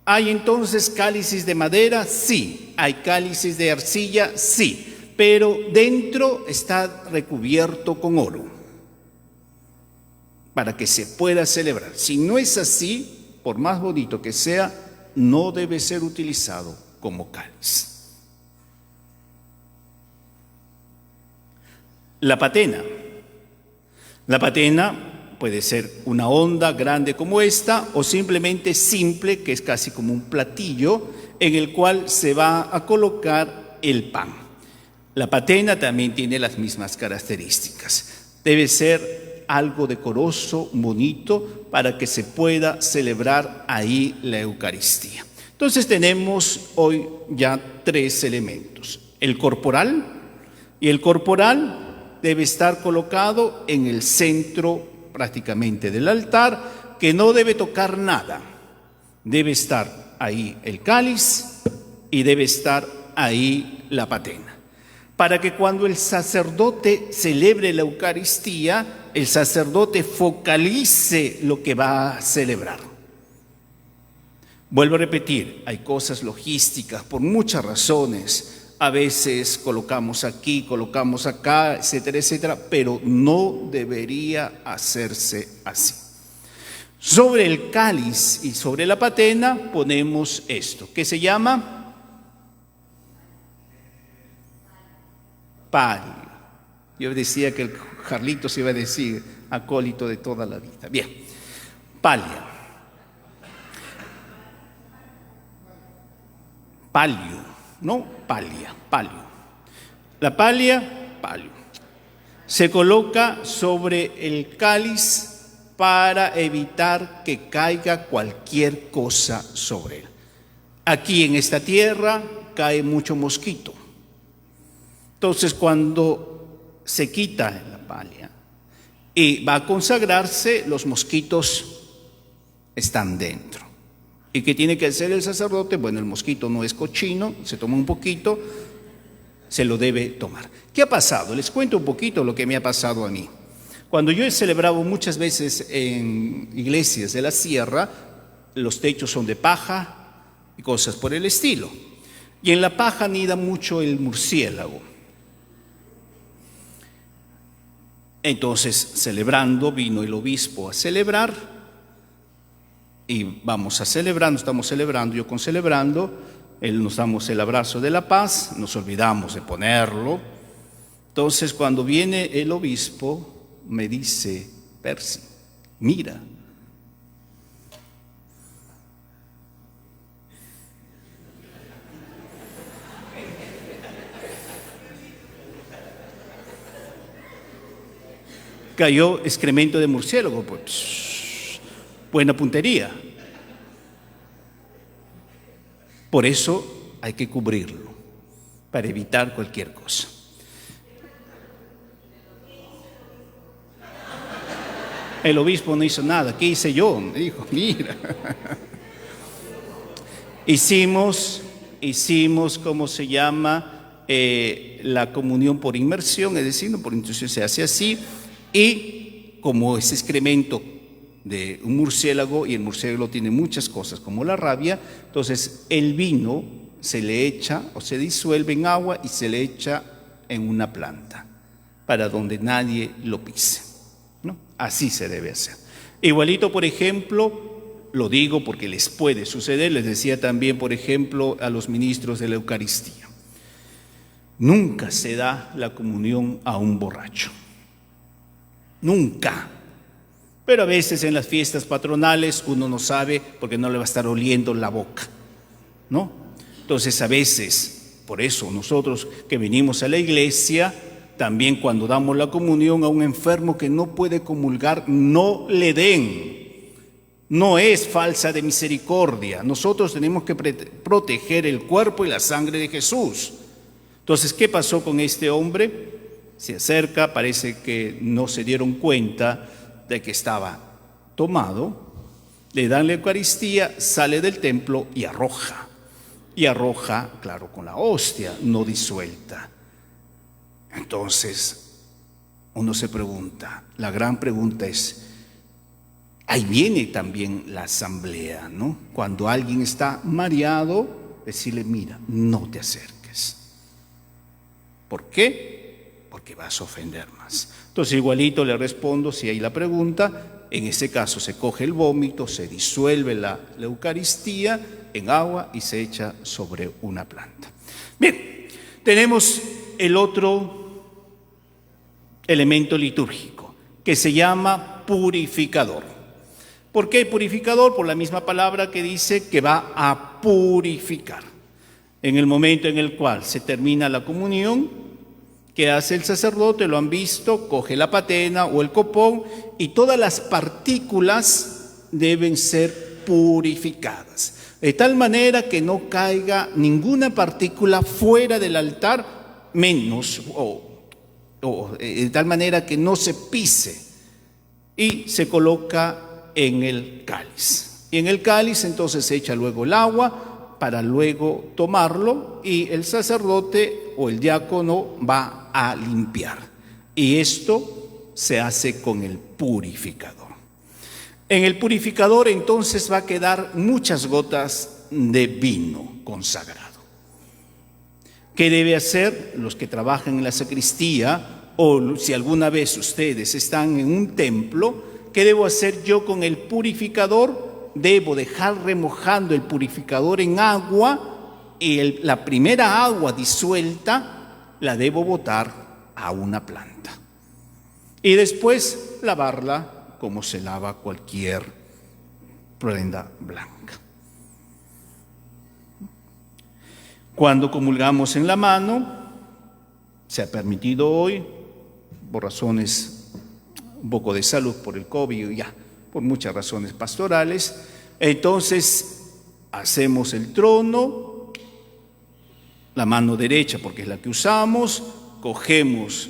¿Hay entonces cálices de madera? Sí. ¿Hay cálices de arcilla? Sí. Pero dentro está recubierto con oro para que se pueda celebrar. Si no es así, por más bonito que sea, no debe ser utilizado como cáliz. La patena. La patena puede ser una onda grande como esta o simplemente simple, que es casi como un platillo en el cual se va a colocar el pan. La patena también tiene las mismas características. Debe ser algo decoroso, bonito, para que se pueda celebrar ahí la Eucaristía. Entonces tenemos hoy ya 3 elementos. El corporal, y el corporal debe estar colocado en el centro prácticamente del altar, que no debe tocar nada. Debe estar ahí el cáliz y debe estar ahí la patena. Para que cuando el sacerdote celebre la Eucaristía, el sacerdote focalice lo que va a celebrar. Vuelvo a repetir, hay cosas logísticas por muchas razones. A veces colocamos aquí, colocamos acá, etcétera, etcétera, pero no debería hacerse así. Sobre el cáliz y sobre la patena ponemos esto, que se llama palio. Yo decía que el Carlito se iba a decir acólito de toda la vida. Bien, palio. Palio, no palia, palio. La palia, palio. Se coloca sobre el cáliz para evitar que caiga cualquier cosa sobre él. Aquí en esta tierra cae mucho mosquito. Entonces, cuando se quita la palia y va a consagrarse, los mosquitos están dentro. ¿Y qué tiene que hacer el sacerdote? Bueno, el mosquito no es cochino, se toma un poquito, se lo debe tomar. ¿Qué ha pasado? Les cuento un poquito lo que me ha pasado a mí. Cuando yo he celebrado muchas veces en iglesias de la sierra, los techos son de paja y cosas por el estilo. Y en la paja anida mucho el murciélago. Entonces, celebrando, vino el obispo a celebrar. Y vamos a celebrando, estamos celebrando, yo con celebrando, nos damos el abrazo de la paz, nos olvidamos de ponerlo. Entonces, cuando viene el obispo, me dice: Percy, mira. Cayó excremento de murciélago, pues. Buena puntería. Por eso hay que cubrirlo, para evitar cualquier cosa. El obispo no hizo nada. ¿Qué hice yo? Me dijo, mira. Hicimos, ¿cómo se llama? La comunión por inmersión, es decir, no por intuición, se hace así. Y como ese excremento de un murciélago, y el murciélago tiene muchas cosas como la rabia, entonces el vino se le echa o se disuelve en agua y se le echa en una planta para donde nadie lo pise, ¿no? Así se debe hacer. Igualito, por ejemplo, lo digo porque les puede suceder, les decía también, por ejemplo, a los ministros de la Eucaristía: nunca se da la comunión a un borracho, nunca. Pero a veces en las fiestas patronales uno no sabe porque no le va a estar oliendo la boca, ¿no? Entonces a veces, por eso nosotros que venimos a la iglesia, también cuando damos la comunión a un enfermo que no puede comulgar, no le den. No es falsa de misericordia. Nosotros tenemos que proteger el cuerpo y la sangre de Jesús. Entonces, ¿qué pasó con este hombre? Se acerca, parece que no se dieron cuenta de que estaba tomado, le dan la Eucaristía, sale del templo y arroja, claro, con la hostia, no disuelta. Entonces, uno se pregunta, la gran pregunta es, ahí viene también la asamblea, ¿no? Cuando alguien está mareado, decirle, mira, no te acerques. ¿Por qué? Porque vas a ofender más. Entonces igualito le respondo, si hay la pregunta, en ese caso se coge el vómito, se disuelve la Eucaristía en agua y se echa sobre una planta. Bien, tenemos el otro elemento litúrgico que se llama purificador. ¿Por qué purificador? Por la misma palabra que dice que va a purificar. En el momento en el cual se termina la comunión, ¿qué hace el sacerdote? Lo han visto, coge la patena o el copón y todas las partículas deben ser purificadas. De tal manera que no caiga ninguna partícula fuera del altar, menos, de tal manera que no se pise. Y se coloca en el cáliz. Y en el cáliz entonces se echa luego el agua para luego tomarlo, y el sacerdote o el diácono va a limpiar. Y esto se hace con el purificador. En el purificador entonces va a quedar muchas gotas de vino consagrado. ¿Qué debe hacer los que trabajan en la sacristía, o si alguna vez ustedes están en un templo? ¿Qué debo hacer yo con el purificador? Debo dejar remojando el purificador en agua, y la primera agua disuelta la debo botar a una planta. Y después lavarla como se lava cualquier prenda blanca. Cuando comulgamos en la mano, se ha permitido hoy, por razones un poco de salud, por el COVID, ya, por muchas razones pastorales, entonces hacemos el trono, la mano derecha porque es la que usamos, cogemos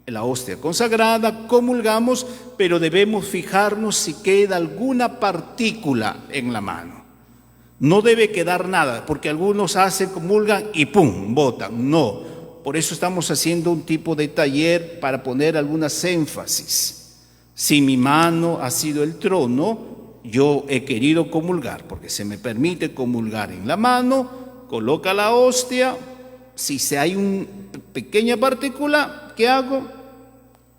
la hostia consagrada, comulgamos, pero debemos fijarnos si queda alguna partícula en la mano. No debe quedar nada, porque algunos hacen, comulgan y ¡pum!, botan. No, por eso estamos haciendo un tipo de taller para poner algunas énfasis. Si mi mano ha sido el trono, yo he querido comulgar, porque se me permite comulgar en la mano, coloca la hostia, si hay una pequeña partícula, ¿qué hago?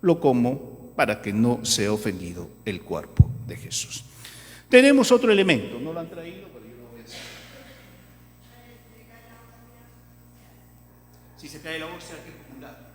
Lo como para que no sea ofendido el cuerpo de Jesús. Tenemos otro elemento, no lo han traído, pero yo lo voy a hacer. Si se cae la hostia, hay que comulgar.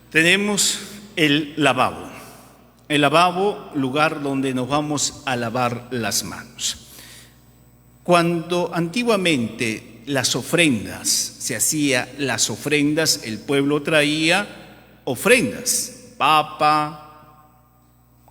Tenemos el lavabo. El lavabo, lugar donde nos vamos a lavar las manos. Cuando antiguamente las ofrendas, se hacía las ofrendas, el pueblo traía ofrendas, papa,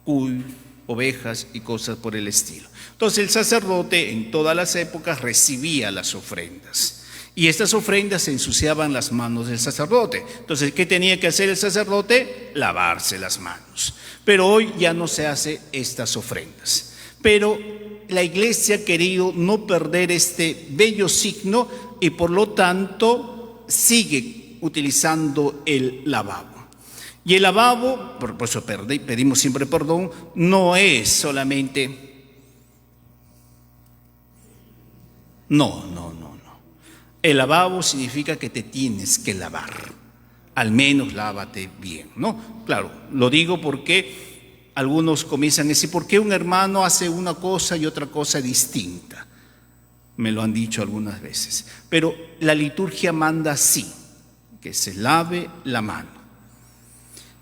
cuy, ovejas y cosas por el estilo. Entonces el sacerdote en todas las épocas recibía las ofrendas. Y estas ofrendas ensuciaban las manos del sacerdote. Entonces, ¿qué tenía que hacer el sacerdote? Lavarse las manos. Pero hoy ya no se hace estas ofrendas. Pero la Iglesia ha querido no perder este bello signo y por lo tanto sigue utilizando el lavabo. Y el lavabo, por eso pedimos siempre perdón, no es solamente... No. El lavabo significa que te tienes que lavar, al menos lávate bien, ¿no? Claro, lo digo porque algunos comienzan a decir, ¿por qué un hermano hace una cosa y otra cosa distinta? Me lo han dicho algunas veces, pero la liturgia manda así, que se lave la mano.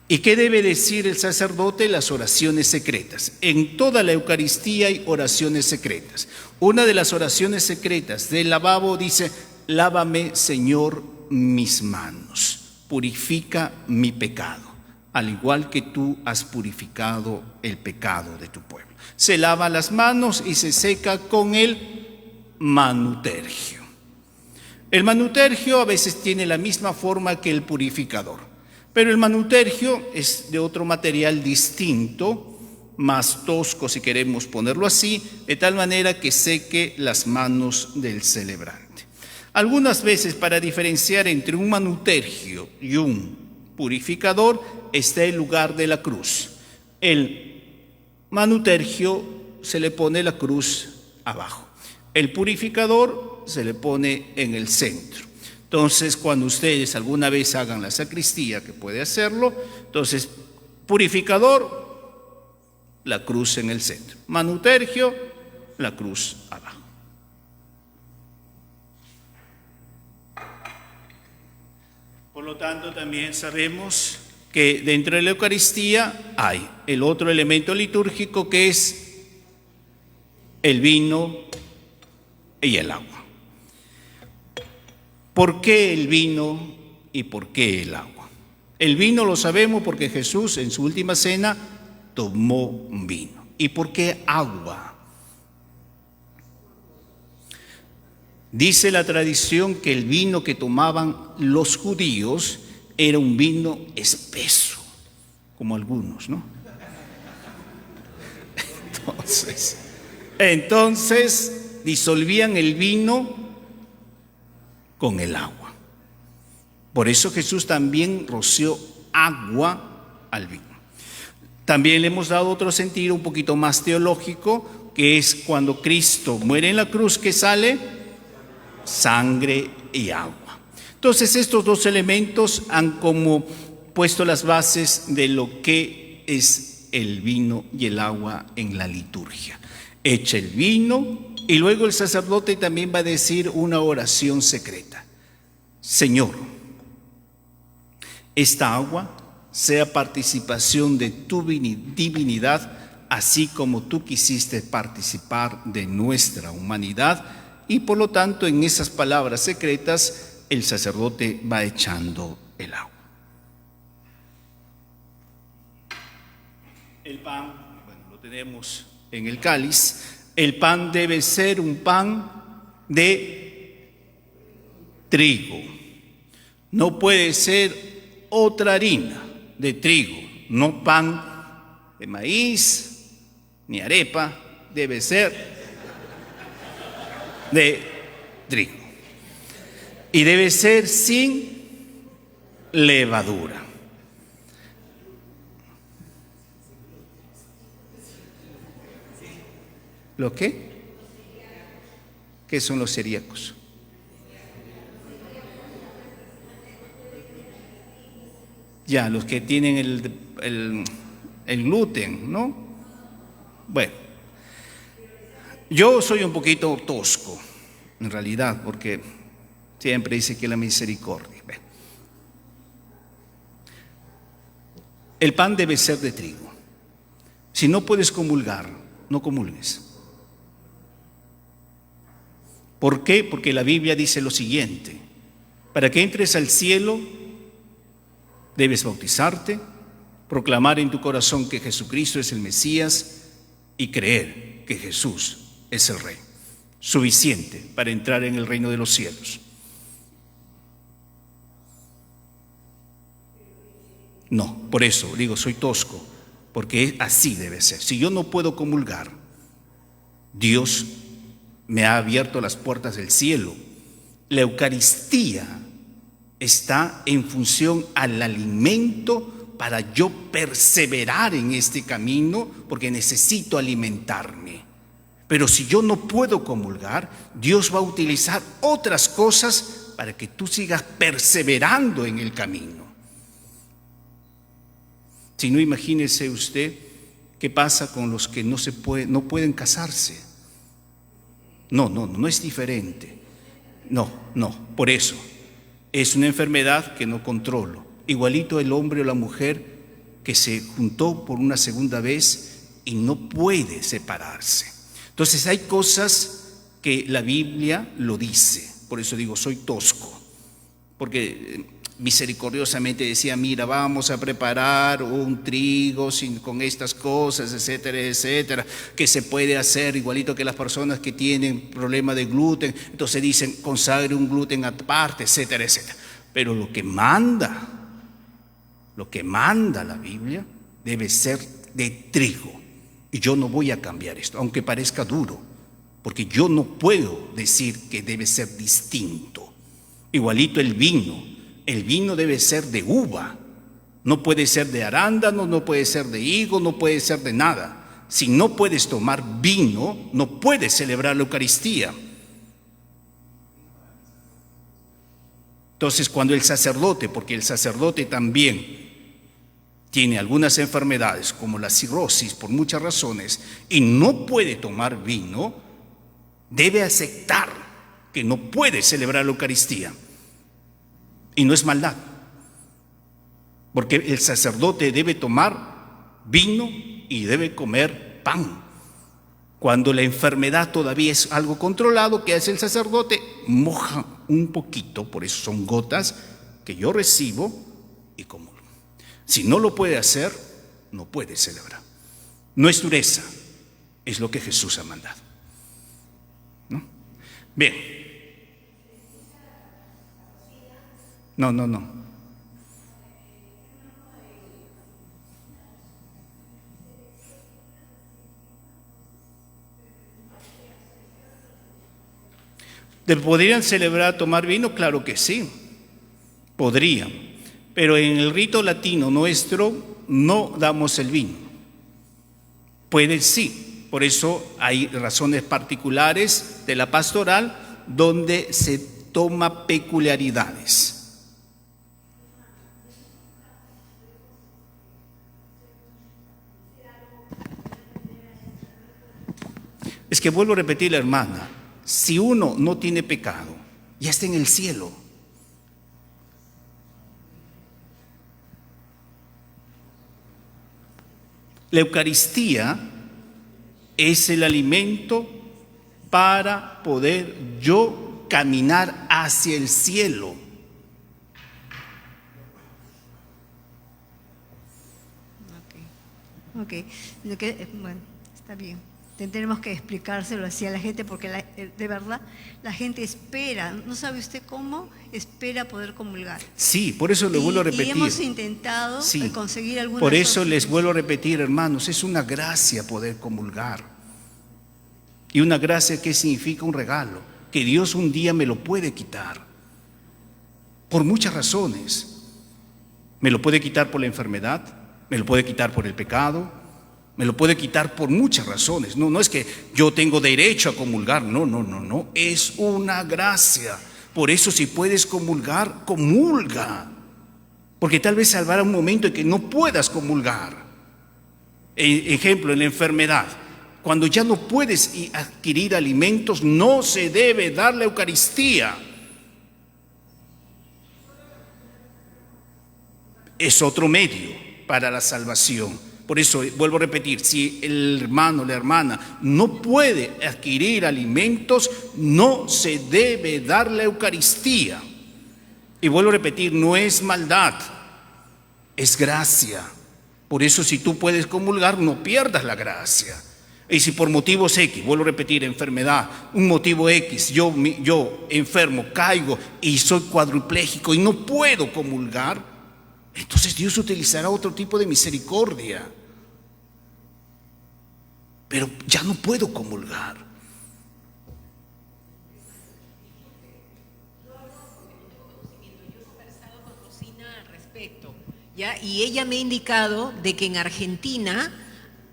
¿Y qué debe decir el sacerdote? Las oraciones secretas. En toda la Eucaristía hay oraciones secretas. Una de las oraciones secretas del lavabo dice: lávame, Señor, mis manos, purifica mi pecado, al igual que tú has purificado el pecado de tu pueblo. Se lava las manos y se seca con el manutergio. El manutergio a veces tiene la misma forma que el purificador, pero el manutergio es de otro material distinto, más tosco si queremos ponerlo así, de tal manera que seque las manos del celebrante. Algunas veces, para diferenciar entre un manutergio y un purificador, está el lugar de la cruz. El manutergio se le pone la cruz abajo. El purificador se le pone en el centro. Entonces, cuando ustedes alguna vez hagan la sacristía, que puede hacerlo, entonces, purificador, la cruz en el centro. Manutergio, la cruz abajo. Por lo tanto, también sabemos que dentro de la Eucaristía hay el otro elemento litúrgico, que es el vino, y el agua. ¿Por qué el vino y por qué el agua? El vino lo sabemos porque Jesús en su última cena tomó vino. ¿Y por qué agua? Dice la tradición que el vino que tomaban los judíos era un vino espeso, como algunos, ¿no? Entonces disolvían el vino con el agua. Por eso Jesús también roció agua al vino. También le hemos dado otro sentido un poquito más teológico, que es cuando Cristo muere en la cruz, que sale sangre y agua. Entonces estos dos elementos han como puesto las bases de lo que es el vino y el agua en la liturgia. Echa el vino y luego el sacerdote también va a decir una oración secreta. Señor, esta agua sea participación de tu divinidad, así como tú quisiste participar de nuestra humanidad, y por lo tanto en esas palabras secretas el sacerdote va echando el agua. El pan, bueno, lo tenemos en el cáliz. El pan debe ser un pan de trigo. No puede ser otra harina de trigo, no pan de maíz ni arepa, debe ser de trigo. Y debe ser sin levadura. ¿Lo qué? ¿Qué son los celíacos? Ya, los que tienen el gluten, ¿no? Bueno, yo soy un poquito tosco, en realidad, porque siempre dice que la misericordia. El pan debe ser de trigo. Si no puedes comulgar, no comulgues. ¿Por qué? Porque la Biblia dice lo siguiente: para que entres al cielo, debes bautizarte, proclamar en tu corazón que Jesucristo es el Mesías y creer que Jesús es el Rey. Suficiente para entrar en el reino de los cielos. No, por eso digo, soy tosco, porque así debe ser. Si yo no puedo comulgar, Dios me ha abierto las puertas del cielo. La Eucaristía está en función al alimento para yo perseverar en este camino, porque necesito alimentarme. Pero si yo no puedo comulgar, Dios va a utilizar otras cosas para que tú sigas perseverando en el camino. Si no, imagínese usted qué pasa con los que no pueden casarse. No es diferente. No, por eso. Es una enfermedad que no controlo. Igualito el hombre o la mujer que se juntó por una segunda vez y no puede separarse. Entonces hay cosas que la Biblia lo dice. Por eso digo, soy tosco. Porque misericordiosamente decía, mira, vamos a preparar un trigo con estas cosas, etcétera, etcétera, que se puede hacer igualito que las personas que tienen problema de gluten. Entonces dicen, consagre un gluten aparte, etcétera, etcétera. Pero lo que manda la Biblia debe ser de trigo. Y yo no voy a cambiar esto, aunque parezca duro, porque yo no puedo decir que debe ser distinto. Igualito el vino debe ser de uva, no puede ser de arándano, no puede ser de higo, no puede ser de nada. Si no puedes tomar vino, no puedes celebrar la Eucaristía. Entonces, cuando el sacerdote, porque el sacerdote también tiene algunas enfermedades como la cirrosis por muchas razones y no puede tomar vino, debe aceptar que no puede celebrar la Eucaristía. Y no es maldad, porque el sacerdote debe tomar vino y debe comer pan. Cuando la enfermedad todavía es algo controlado, ¿qué hace el sacerdote? Moja un poquito, por eso son gotas que yo recibo y comulgo. Si no lo puede hacer, no puede celebrar. No es dureza, es lo que Jesús ha mandado, ¿no? Bien. No. ¿Podrían celebrar tomar vino? Claro que sí, podrían. Pero en el rito latino nuestro no damos el vino. Pueden sí, por eso hay razones particulares de la pastoral donde se toma peculiaridades. Es que vuelvo a repetir, la hermana, si uno no tiene pecado, ya está en el cielo. La Eucaristía es el alimento para poder yo caminar hacia el cielo. Ok. Bueno, está bien. Tenemos que explicárselo así a la gente porque de verdad la gente espera, ¿no sabe usted cómo? Espera poder comulgar. Sí, por eso le vuelvo a repetir. Y hemos intentado conseguir alguna. Por eso les vuelvo a repetir, hermanos, es una gracia poder comulgar. Y una gracia, ¿qué significa? Un regalo, que Dios un día me lo puede quitar. Por muchas razones. Me lo puede quitar por la enfermedad, me lo puede quitar por el pecado, me lo puede quitar por muchas razones. No es que yo tengo derecho a comulgar, no, es una gracia. Por eso si puedes comulgar, comulga. Porque tal vez salvará un momento en que no puedas comulgar. Ejemplo, en la enfermedad. Cuando ya no puedes adquirir alimentos, no se debe dar la Eucaristía. Es otro medio para la salvación. Por eso vuelvo a repetir, si el hermano, la hermana no puede adquirir alimentos, no se debe dar la Eucaristía. Y vuelvo a repetir, no es maldad, es gracia. Por eso si tú puedes comulgar, no pierdas la gracia. Y si por motivos X, vuelvo a repetir, enfermedad, un motivo X, yo enfermo, caigo y soy cuadripléjico y no puedo comulgar, entonces Dios utilizará otro tipo de misericordia. Pero ya no puedo comulgar. Yo he conversado con Rosina al respecto, ¿ya? Y ella me ha indicado de que en Argentina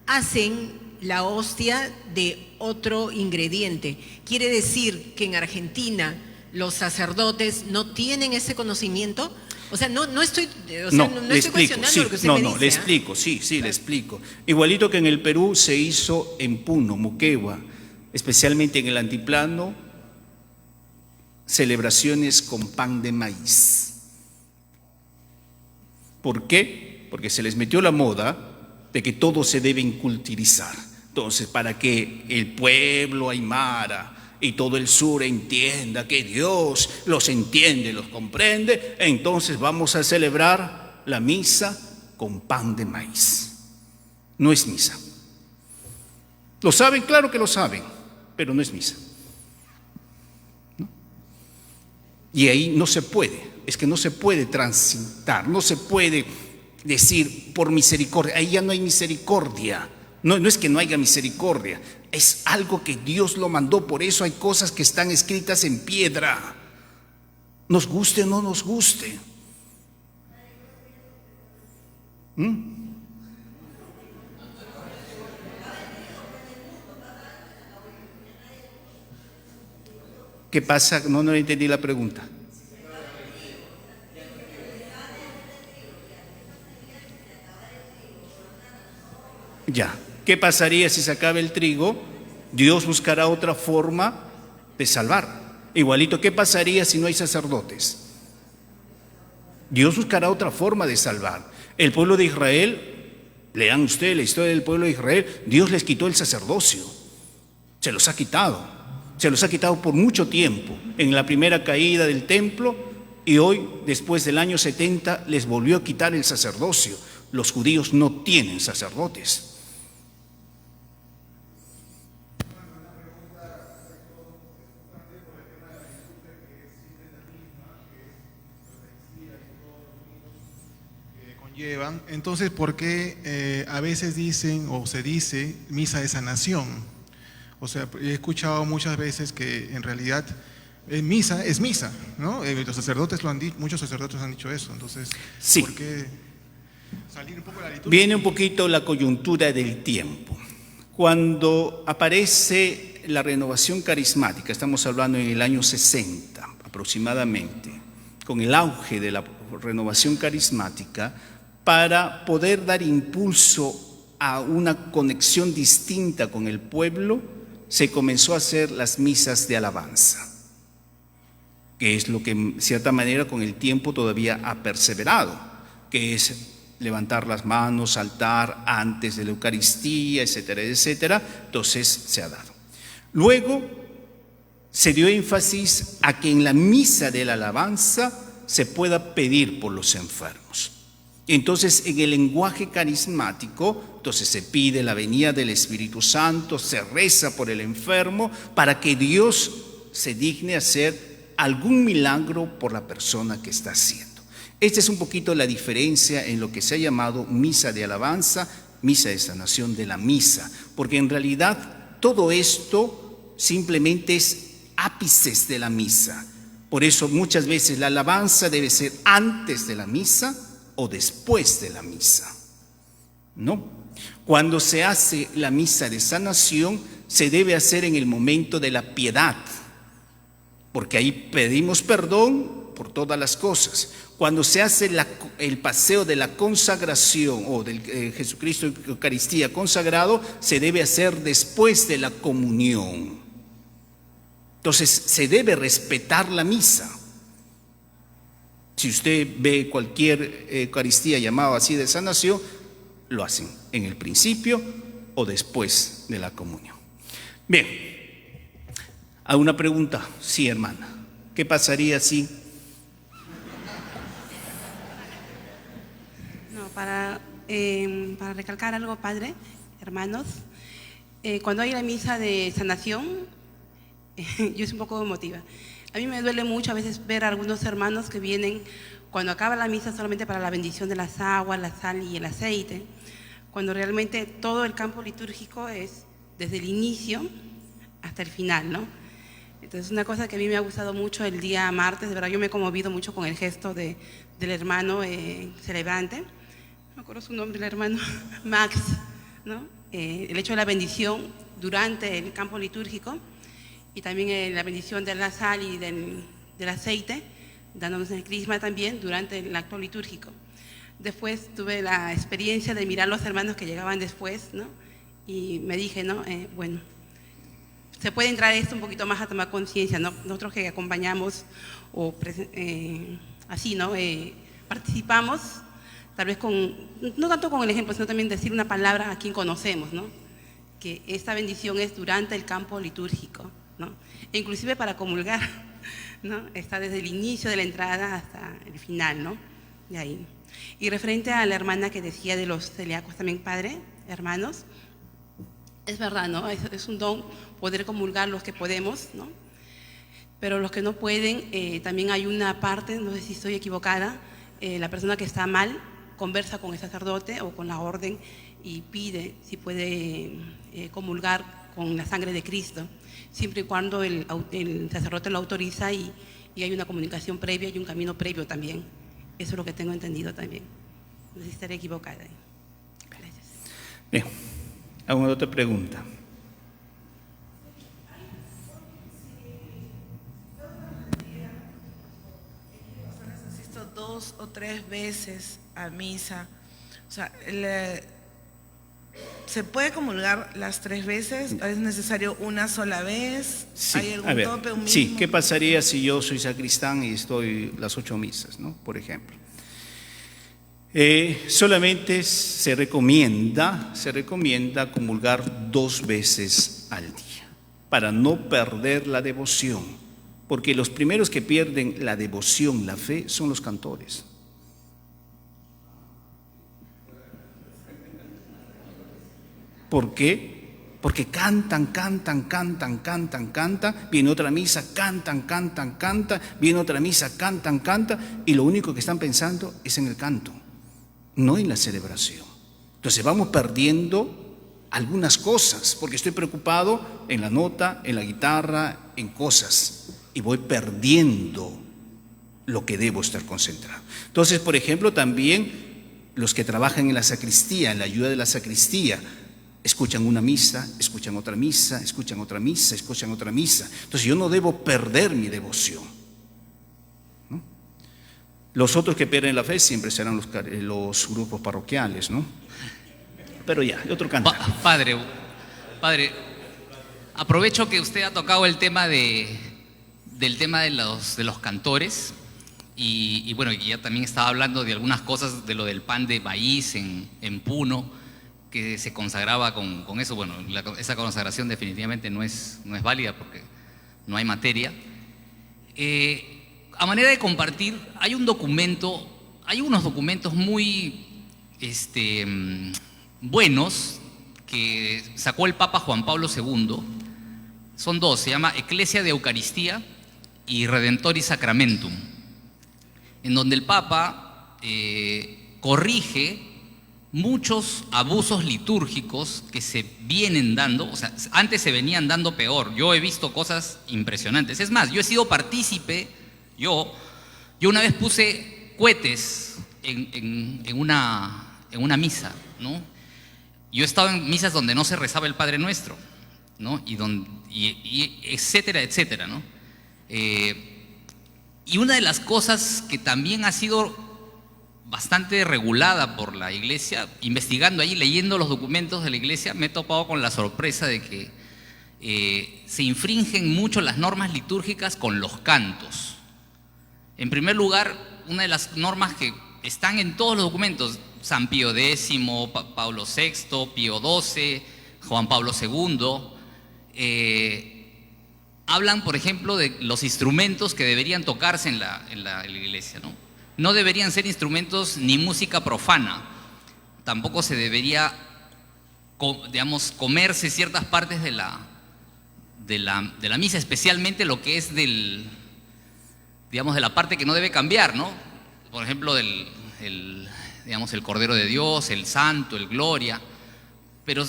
hacen la hostia de otro ingrediente. Quiere decir que en Argentina los sacerdotes no tienen ese conocimiento. O sea, no estoy cuestionando lo que usted me dice. Le explico, le explico. Igualito que en el Perú se hizo en Puno, Moquegua, especialmente en el altiplano, celebraciones con pan de maíz. ¿Por qué? Porque se les metió la moda de que todo se debe inculturizar. Entonces, para que el pueblo aymara y todo el sur entienda que Dios los entiende, los comprende, entonces vamos a celebrar la misa con pan de maíz. No es misa. ¿Lo saben? Claro que lo saben, pero no es misa. ¿No? Y ahí no se puede, es que no se puede transitar, no se puede decir por misericordia, ahí ya no hay misericordia. No es que no haya misericordia, es algo que Dios lo mandó, por eso hay cosas que están escritas en piedra, nos guste o no nos guste. ¿Qué pasa? No entendí la pregunta. Ya. ¿Qué pasaría si se acaba el trigo? Dios buscará otra forma de salvar. Igualito, ¿qué pasaría si no hay sacerdotes? Dios buscará otra forma de salvar. El pueblo de Israel, lean ustedes la historia del pueblo de Israel, Dios les quitó el sacerdocio. Se los ha quitado. Se los ha quitado por mucho tiempo. En la primera caída del templo, y hoy, después del año 70, les volvió a quitar el sacerdocio. Los judíos no tienen sacerdotes. Conllevan. Entonces, ¿por qué a veces dicen o se dice misa de sanación? O sea, he escuchado muchas veces que en realidad misa es misa, ¿no? Los sacerdotes lo han dicho, muchos sacerdotes han dicho eso. Entonces, sí. ¿por qué salir un poco de la liturgia? Viene un poquito la coyuntura del tiempo. Cuando aparece la renovación carismática, estamos hablando en el año 60 aproximadamente, con el auge de la renovación carismática, para poder dar impulso a una conexión distinta con el pueblo, se comenzó a hacer las misas de alabanza, que es lo que en cierta manera con el tiempo todavía ha perseverado, que es levantar las manos, saltar antes de la Eucaristía, etcétera, etcétera. Entonces se ha dado. Luego se dio énfasis a que en la misa de la alabanza se pueda pedir por los enfermos. Entonces, en el lenguaje carismático, entonces se pide la venida del Espíritu Santo, se reza por el enfermo para que Dios se digne hacer algún milagro por la persona que está haciendo. Esta es un poquito la diferencia en lo que se ha llamado misa de alabanza, misa de sanación de la misa, porque en realidad todo esto simplemente es ápices de la misa. Por eso muchas veces la alabanza debe ser antes de la misa o después de la misa, ¿no? Cuando se hace la misa de sanación, se debe hacer en el momento de la piedad, porque ahí pedimos perdón por todas las cosas. Cuando se hace el paseo de la consagración o del Jesucristo Eucaristía consagrado, se debe hacer después de la comunión. Entonces se debe respetar la misa. Si usted ve cualquier Eucaristía llamada así de sanación, lo hacen en el principio o después de la comunión. Bien, ¿alguna pregunta? Sí, hermana. ¿Qué pasaría si? No, para recalcar algo, padre, hermanos, cuando hay la misa de sanación, yo soy un poco emotiva. A mí me duele mucho a veces ver a algunos hermanos que vienen cuando acaba la misa solamente para la bendición de las aguas, la sal y el aceite, cuando realmente todo el campo litúrgico es desde el inicio hasta el final, ¿no? Entonces, una cosa que a mí me ha gustado mucho el día martes, de verdad yo me he conmovido mucho con el gesto del hermano celebrante, no me acuerdo su nombre, el hermano Max, ¿no? El hecho de la bendición durante el campo litúrgico, y también la bendición de la sal y del aceite, dándonos el crisma también durante el acto litúrgico. Después tuve la experiencia de mirar los hermanos que llegaban después, ¿no? Y me dije, ¿no? Bueno, se puede entrar esto un poquito más a tomar conciencia, ¿no? Nosotros que acompañamos o así, ¿no? Participamos, tal vez no tanto con el ejemplo, sino también decir una palabra a quien conocemos, ¿no? Que esta bendición es durante el campo litúrgico, ¿no? E inclusive para comulgar, ¿no? Está desde el inicio de la entrada hasta el final, ¿no? De ahí. Y referente a la hermana que decía de los celíacos también, padre, hermanos, es verdad, ¿no? Es un don poder comulgar los que podemos, ¿no? Pero los que no pueden, también hay una parte, no sé si estoy equivocada, la persona que está mal conversa con el sacerdote o con la orden y pide si puede comulgar con la sangre de Cristo, siempre y cuando el sacerdote lo autoriza y hay una comunicación previa y un camino previo también. Eso es lo que tengo entendido también. No sé si estaré equivocada. Gracias. Bien, ¿alguna otra pregunta? Asisto 2 o 3 veces a misa. O sea, ¿se puede comulgar las 3 veces? ¿Es necesario una sola vez? Sí, ¿Hay algún a ver, tope, un mínimo? sí, ¿qué pasaría si yo soy sacristán y estoy las 8 misas, ¿no? Por ejemplo. Solamente se recomienda comulgar 2 veces al día. para no perder la devoción, porque los primeros que pierden la devoción, la fe, son los cantores. ¿Por qué? Porque cantan, viene otra misa, cantan, viene otra misa, cantan, y lo único que están pensando es en el canto, no en la celebración. Entonces vamos perdiendo algunas cosas, porque estoy preocupado en la nota, en la guitarra, en cosas, y voy perdiendo lo que debo estar concentrado. Entonces, por ejemplo, también los que trabajan en la sacristía, en la ayuda de la sacristía, escuchan una misa, escuchan otra misa, escuchan otra misa, escuchan otra misa. Entonces yo no debo perder mi devoción, ¿no? Los otros que pierden la fe siempre serán los grupos parroquiales, ¿no? Pero ya, otro canto. Padre, aprovecho que usted ha tocado el tema del tema de los cantores y bueno, ya también estaba hablando de algunas cosas de lo del pan de maíz en Puno, que se consagraba con eso. Bueno, esa consagración definitivamente no es válida porque no hay materia. A manera de compartir, hay unos documentos muy buenos que sacó el Papa Juan Pablo II. Son dos, se llama Ecclesia de Eucaristía y Redentoris Sacramentum, en donde el Papa corrige muchos abusos litúrgicos que se vienen dando. O sea, antes se venían dando peor. Yo he visto cosas impresionantes. Es más, yo he sido partícipe, yo una vez puse cohetes en una misa, ¿no? Yo he estado en misas donde no se rezaba el Padre Nuestro, ¿no? Y etcétera, etcétera, ¿no? Y una de las cosas que también ha sido bastante regulada por la Iglesia, investigando ahí, leyendo los documentos de la Iglesia, me he topado con la sorpresa de que se infringen mucho las normas litúrgicas con los cantos. En primer lugar, una de las normas que están en todos los documentos, San Pío X, Pablo VI, Pío XII, Juan Pablo II, hablan, por ejemplo, de los instrumentos que deberían tocarse en la Iglesia, ¿no? No deberían ser instrumentos ni música profana, tampoco se debería, digamos, comerse ciertas partes de la misa, especialmente lo que es de la parte que no debe cambiar, ¿no? Por ejemplo, digamos, el Cordero de Dios, el Santo, el Gloria. Pero,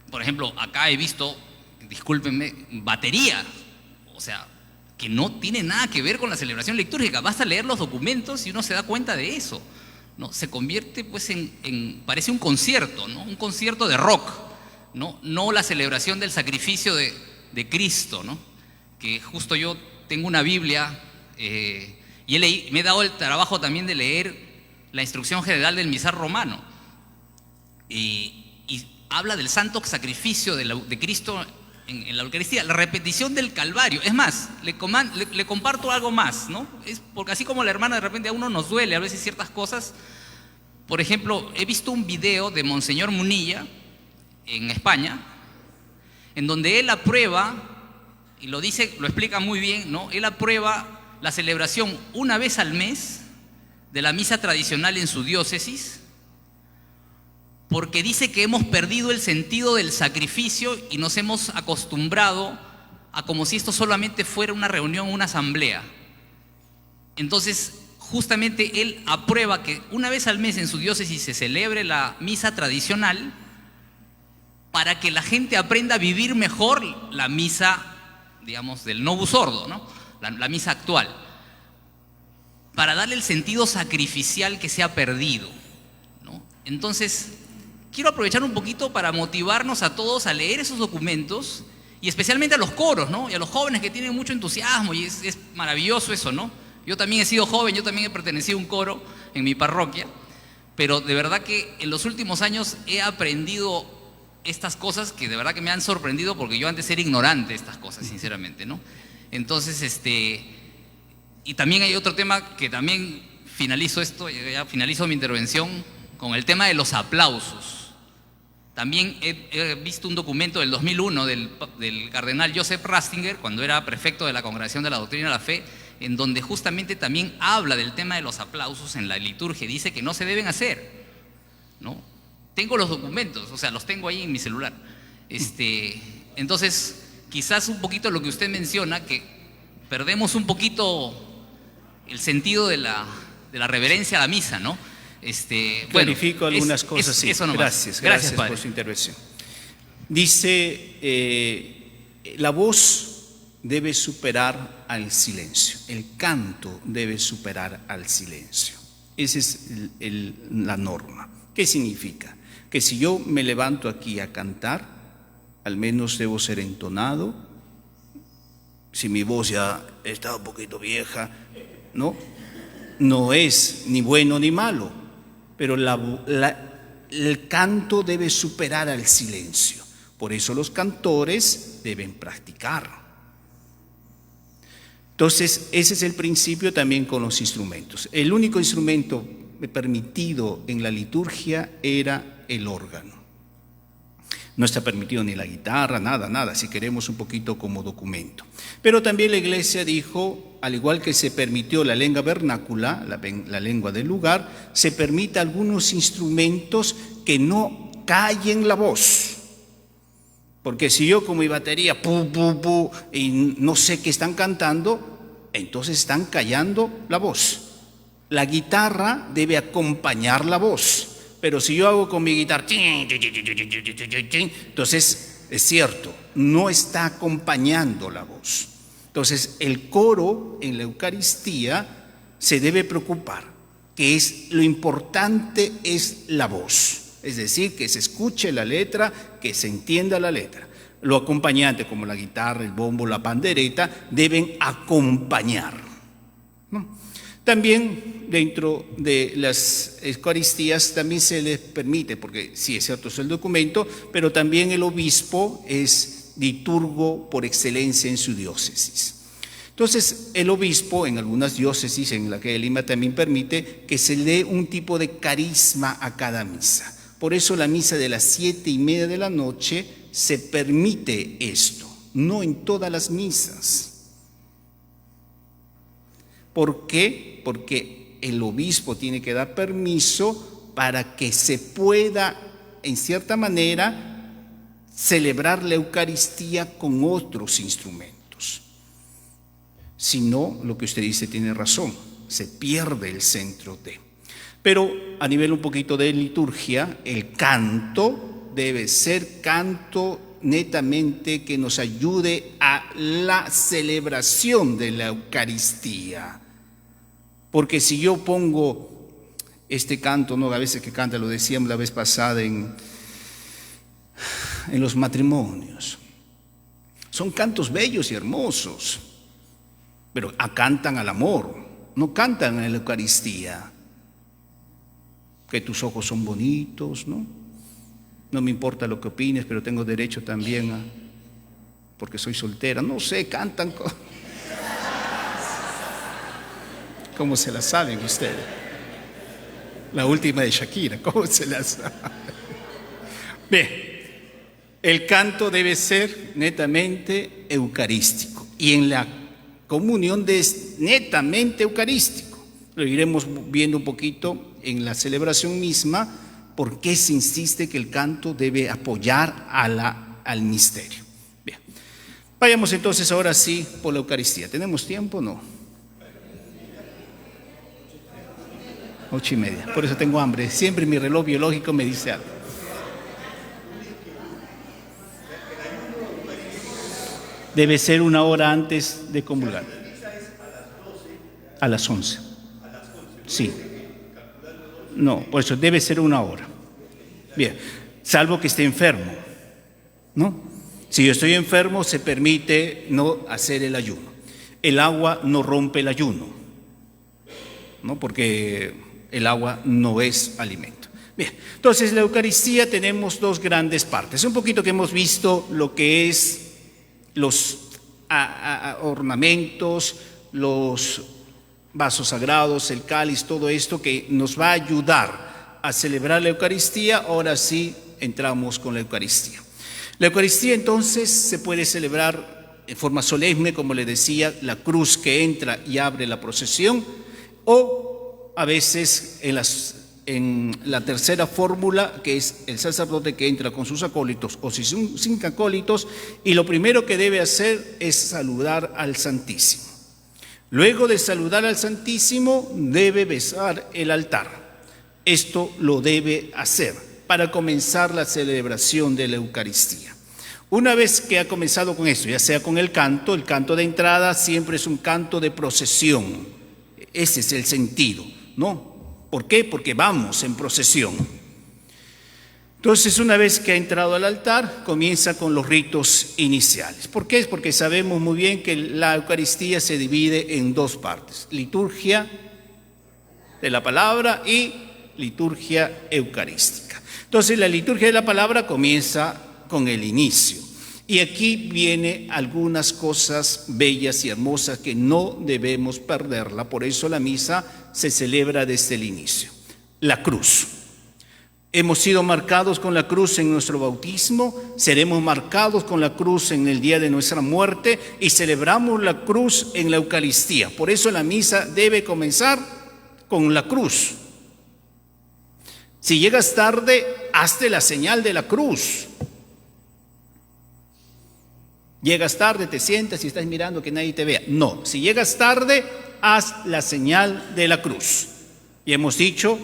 por ejemplo, acá he visto, discúlpenme, batería, o sea, que no tiene nada que ver con la celebración litúrgica. Basta leer los documentos y uno se da cuenta de eso, ¿no? Se convierte pues parece un concierto, ¿no? Un concierto de rock, no la celebración del sacrificio de Cristo, ¿no? Que justo yo tengo una Biblia y me he dado el trabajo también de leer la instrucción general del misal romano y habla del santo sacrificio de Cristo en la Eucaristía, la repetición del Calvario. Es más, le comparto algo más, ¿no? Es porque así como la hermana, de repente a uno nos duele a veces ciertas cosas. Por ejemplo, he visto un video de Monseñor Munilla en España, en donde él aprueba, y lo explica muy bien, ¿no? Él aprueba la celebración una vez al mes de la misa tradicional en su diócesis, porque dice que hemos perdido el sentido del sacrificio y nos hemos acostumbrado a como si esto solamente fuera una reunión, una asamblea. Entonces, justamente él aprueba que una vez al mes en su diócesis se celebre la misa tradicional para que la gente aprenda a vivir mejor la misa, digamos, del Novus Ordo, ¿no? La misa actual, para darle el sentido sacrificial que se ha perdido, ¿no? Entonces, quiero aprovechar un poquito para motivarnos a todos a leer esos documentos y especialmente a los coros, ¿no? Y a los jóvenes que tienen mucho entusiasmo, y es maravilloso eso, ¿no? Yo también he sido joven, yo también he pertenecido a un coro en mi parroquia, pero de verdad que en los últimos años he aprendido estas cosas que de verdad que me han sorprendido, porque yo antes era ignorante de estas cosas, sinceramente, ¿no? Entonces, y también hay otro tema que también finalizo mi intervención con el tema de los aplausos. También he visto un documento del 2001 del cardenal Joseph Ratzinger, cuando era prefecto de la Congregación de la Doctrina de la Fe, en donde justamente también habla del tema de los aplausos en la liturgia. Dice que no se deben hacer, ¿no? Tengo los documentos, o sea, los tengo ahí en mi celular. Entonces, quizás un poquito lo que usted menciona, que perdemos un poquito el sentido de la reverencia a la misa, ¿no? Clarifico algunas cosas, sí. Eso nomás. Gracias padre. por su intervención. Dice, la voz debe superar al silencio, el canto debe superar al silencio. Esa es la norma. ¿Qué significa? Que si yo me levanto aquí a cantar, al menos debo ser entonado. Si mi voz ya está un poquito vieja, no es ni bueno ni malo, pero el canto debe superar al silencio. Por eso los cantores deben practicar. Entonces, ese es el principio también con los instrumentos. El único instrumento permitido en la liturgia era el órgano. No está permitido ni la guitarra, nada, si queremos un poquito como documento. Pero también la Iglesia dijo, al igual que se permitió la lengua vernácula, la lengua del lugar, se permite algunos instrumentos que no callen la voz. Porque si yo con mi batería, pu, y no sé qué están cantando, entonces están callando la voz. La guitarra debe acompañar la voz. Pero si yo hago con mi guitarra, entonces es cierto, no está acompañando la voz. Entonces el coro en la Eucaristía se debe preocupar, que lo importante es la voz. Es decir, que se escuche la letra, que se entienda la letra. Lo acompañante, como la guitarra, el bombo, la pandereta, deben acompañar, ¿no? También dentro de las Eucaristías también se les permite, porque sí es cierto, es el documento, pero también el obispo es liturgo por excelencia en su diócesis. Entonces, el obispo en algunas diócesis, en la que de Lima también permite que se dé un tipo de carisma a cada misa. Por eso la misa de las 7:30 de la noche se permite esto, no en todas las misas. ¿Por qué? Porque el obispo tiene que dar permiso para que se pueda, en cierta manera, celebrar la Eucaristía con otros instrumentos. Si no, lo que usted dice tiene razón, se pierde el centro de. Pero a nivel un poquito de liturgia, el canto debe ser canto netamente que nos ayude a la celebración de la Eucaristía. Porque si yo pongo este canto, ¿no? A veces que canta, lo decíamos la vez pasada en los matrimonios, son cantos bellos y hermosos, pero cantan al amor, no cantan en la Eucaristía. Que tus ojos son bonitos, ¿no? No me importa lo que opines, pero tengo derecho también porque soy soltera. No sé, cantan. ¿Cómo se la saben ustedes? La última de Shakira, ¿cómo se la saben? Bien, el canto debe ser netamente eucarístico. Y en la comunión es netamente eucarístico. Lo iremos viendo un poquito en la celebración misma, por qué se insiste que el canto debe apoyar al misterio. Bien, vayamos entonces ahora sí por la Eucaristía. ¿Tenemos tiempo o no? 8:30, por eso tengo hambre. Siempre mi reloj biológico me dice algo. Debe ser 1 hora antes de comulgar. A las 11. Sí. No, por eso debe ser 1 hora. Bien, salvo que esté enfermo, ¿no? Si yo estoy enfermo, se permite no hacer el ayuno. El agua no rompe el ayuno, ¿no? Porque el agua no es alimento. Bien, entonces la Eucaristía tenemos 2 grandes partes. Un poquito que hemos visto lo que es los ornamentos, los vasos sagrados, el cáliz, todo esto que nos va a ayudar a celebrar la Eucaristía. Ahora sí entramos con la Eucaristía. La Eucaristía entonces se puede celebrar en forma solemne, como le decía, la cruz que entra y abre la procesión, o a veces en la tercera fórmula, que es el sacerdote que entra con sus acólitos o sin acólitos, y lo primero que debe hacer es saludar al Santísimo. Luego de saludar al Santísimo, debe besar el altar. Esto lo debe hacer para comenzar la celebración de la Eucaristía. Una vez que ha comenzado con esto, ya sea con el canto de entrada siempre es un canto de procesión. Ese es el sentido, ¿no? ¿Por qué? Porque vamos en procesión. Entonces, una vez que ha entrado al altar, comienza con los ritos iniciales. ¿Por qué? Porque sabemos muy bien que la Eucaristía se divide en dos partes: liturgia de la palabra y liturgia eucarística. Entonces, la liturgia de la palabra comienza con el inicio. Y aquí vienen algunas cosas bellas y hermosas que no debemos perderla. Por eso la misa se celebra desde el inicio. La cruz. Hemos sido marcados con la cruz en nuestro bautismo, seremos marcados con la cruz en el día de nuestra muerte y celebramos la cruz en la Eucaristía. Por eso la misa debe comenzar con la cruz. Si llegas tarde, hazte la señal de la cruz. Llegas tarde, te sientas y estás mirando que nadie te vea. No, si llegas tarde, haz la señal de la cruz. Y hemos dicho,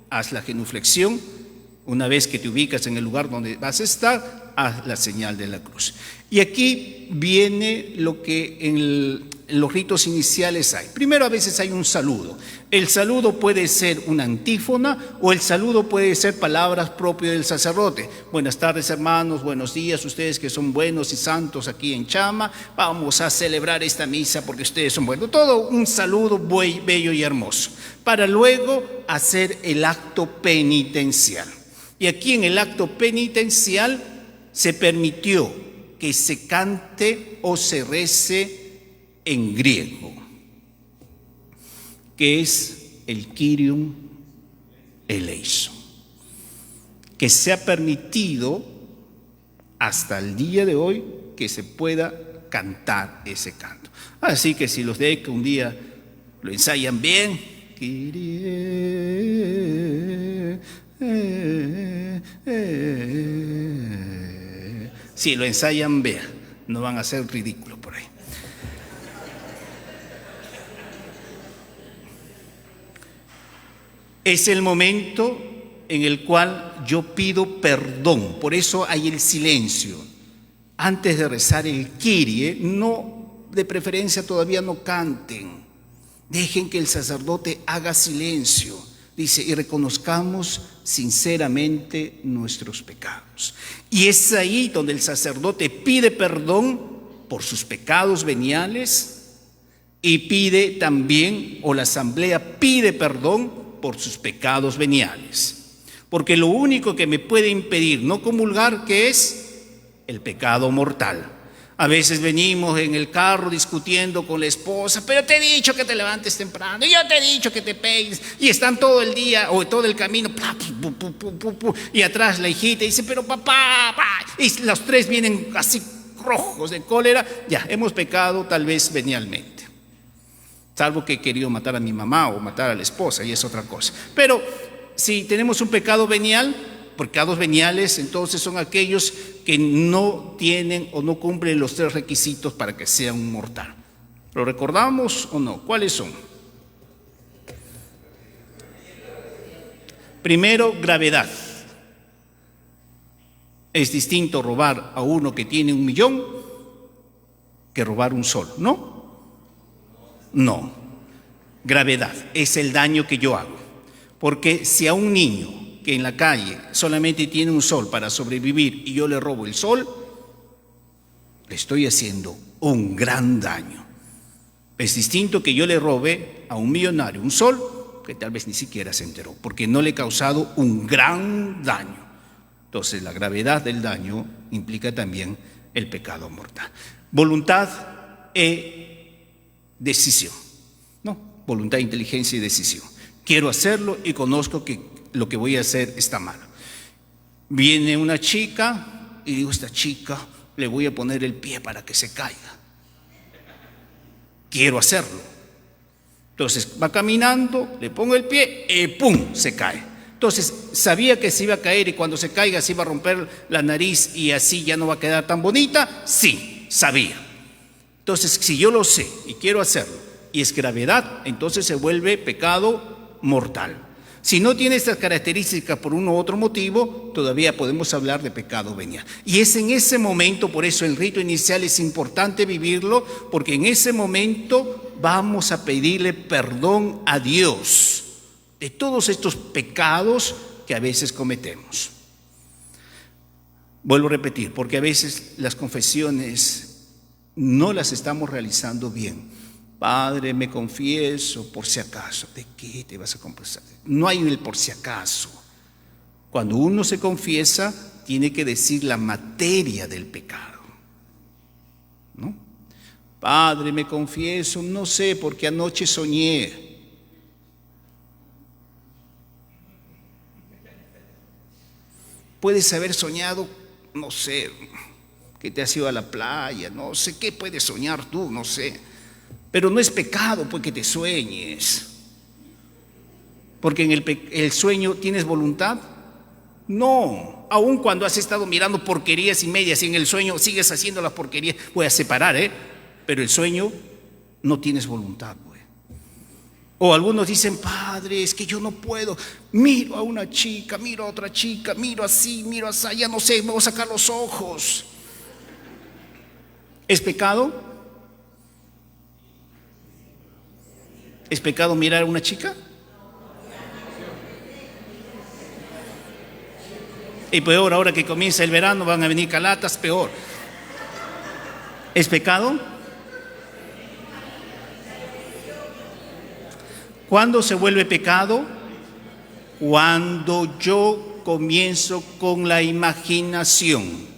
haz la genuflexión. Una vez que te ubicas en el lugar donde vas a estar, haz la señal de la cruz. Y aquí viene lo que en los ritos iniciales hay. Primero, a veces hay un saludo. El saludo puede ser una antífona o el saludo puede ser palabras propias del sacerdote. Buenas tardes, hermanos, buenos días, ustedes que son buenos y santos aquí en Chama, vamos a celebrar esta misa porque ustedes son buenos. Todo un saludo muy bello y hermoso, para luego hacer el acto penitencial. Y aquí en el acto penitencial se permitió que se cante o se rece en griego, que es el Kyrios eleison, que se ha permitido hasta el día de hoy que se pueda cantar ese canto. Así que si los de que un día lo ensayan bien, si lo ensayan bien, no van a hacer ridículo por ahí. Es el momento en el cual yo pido perdón, por eso hay el silencio. Antes de rezar el Kyrie, no, de preferencia todavía no canten. Dejen que el sacerdote haga silencio. Dice, y reconozcamos sinceramente nuestros pecados. Y es ahí donde el sacerdote pide perdón por sus pecados veniales y pide también, o la asamblea pide perdón por sus pecados veniales. Porque lo único que me puede impedir no comulgar, ¿qué es? El pecado mortal. A veces venimos en el carro discutiendo con la esposa, pero te he dicho que te levantes temprano, yo te he dicho que te peines, y están todo el día o todo el camino, y atrás la hijita dice, pero papá, y los tres vienen así rojos de cólera. Ya, hemos pecado tal vez venialmente, salvo que he querido matar a mi mamá o matar a la esposa, y es otra cosa. Pero si tenemos un pecado venial, pecados veniales, entonces son aquellos que no tienen o no cumplen los tres requisitos para que sea un mortal. ¿Lo recordamos o no? ¿Cuáles son? Primero, gravedad. Es distinto robar a uno que tiene 1 millón que robar un sol, ¿no? No. Gravedad es el daño que yo hago. Porque si a un niño que en la calle solamente tiene un sol para sobrevivir y yo le robo el sol, le estoy haciendo un gran daño. Es distinto que yo le robe a un millonario un sol que tal vez ni siquiera se enteró, porque no le he causado un gran daño. Entonces la gravedad del daño implica también el pecado mortal. Voluntad e decisión, ¿no? Voluntad, inteligencia y decisión. Quiero hacerlo y conozco que lo que voy a hacer está mal. Viene una chica y digo, esta chica le voy a poner el pie para que se caiga. Quiero hacerlo. Entonces va caminando, le pongo el pie y ¡pum!, se cae. Entonces sabía que se iba a caer y cuando se caiga se iba a romper la nariz y así ya no va a quedar tan bonita. Sí, sabía. Entonces, si yo lo sé y quiero hacerlo y es gravedad, entonces se vuelve pecado mortal. Si no tiene estas características por uno u otro motivo, todavía podemos hablar de pecado venial. Y es en ese momento, por eso el rito inicial es importante vivirlo, porque en ese momento vamos a pedirle perdón a Dios de todos estos pecados que a veces cometemos. Vuelvo a repetir, porque a veces las confesiones no las estamos realizando bien. Padre, me confieso por si acaso. ¿De qué te vas a confesar? No hay el por si acaso. Cuando uno se confiesa, tiene que decir la materia del pecado, ¿no? Padre, me confieso, no sé, porque anoche soñé. Puedes haber soñado, no sé, que te has ido a la playa, no sé qué puedes soñar tú, no sé. Pero no es pecado porque te sueñes. Porque en el sueño tienes voluntad. No, aun cuando has estado mirando porquerías y medias y en el sueño sigues haciendo las porquerías, voy a separar, pero el sueño no tienes voluntad, güey. O algunos dicen, Padre, es que yo no puedo. Miro a una chica, miro a otra chica, miro así, miro así, ya no sé, me voy a sacar los ojos. ¿Es pecado? ¿Es pecado mirar a una chica? Y peor, ahora que comienza el verano van a venir calatas, peor. ¿Es pecado? ¿Cuándo se vuelve pecado? Cuando yo comienzo con la imaginación.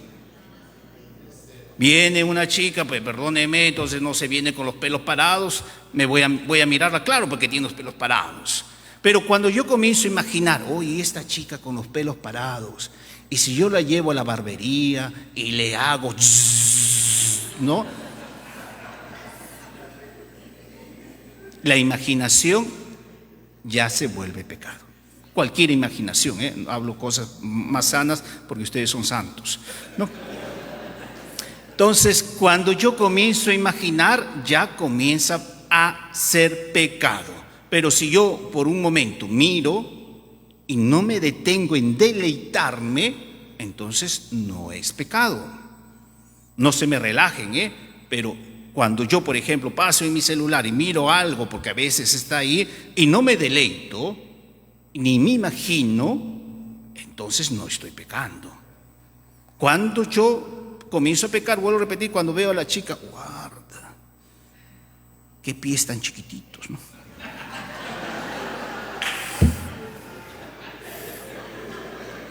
Viene una chica, pues perdóneme, entonces no se viene con los pelos parados, voy a mirarla, claro, porque tiene los pelos parados. Pero cuando yo comienzo a imaginar, oye, esta chica con los pelos parados, y si yo la llevo a la barbería y le hago, ¿no? La imaginación ya se vuelve pecado. Cualquier imaginación, no hablo cosas más sanas porque ustedes son santos, ¿no? Entonces, cuando yo comienzo a imaginar, ya comienza a ser pecado. Pero si yo por un momento miro y no me detengo en deleitarme, entonces no es pecado. No se me relajen, pero cuando yo, por ejemplo, paso en mi celular y miro algo, porque a veces está ahí, y no me deleito, ni me imagino, entonces no estoy pecando. Cuando yo comienzo a pecar, vuelvo a repetir, cuando veo a la chica, guarda, qué pies tan chiquititos, ¿no?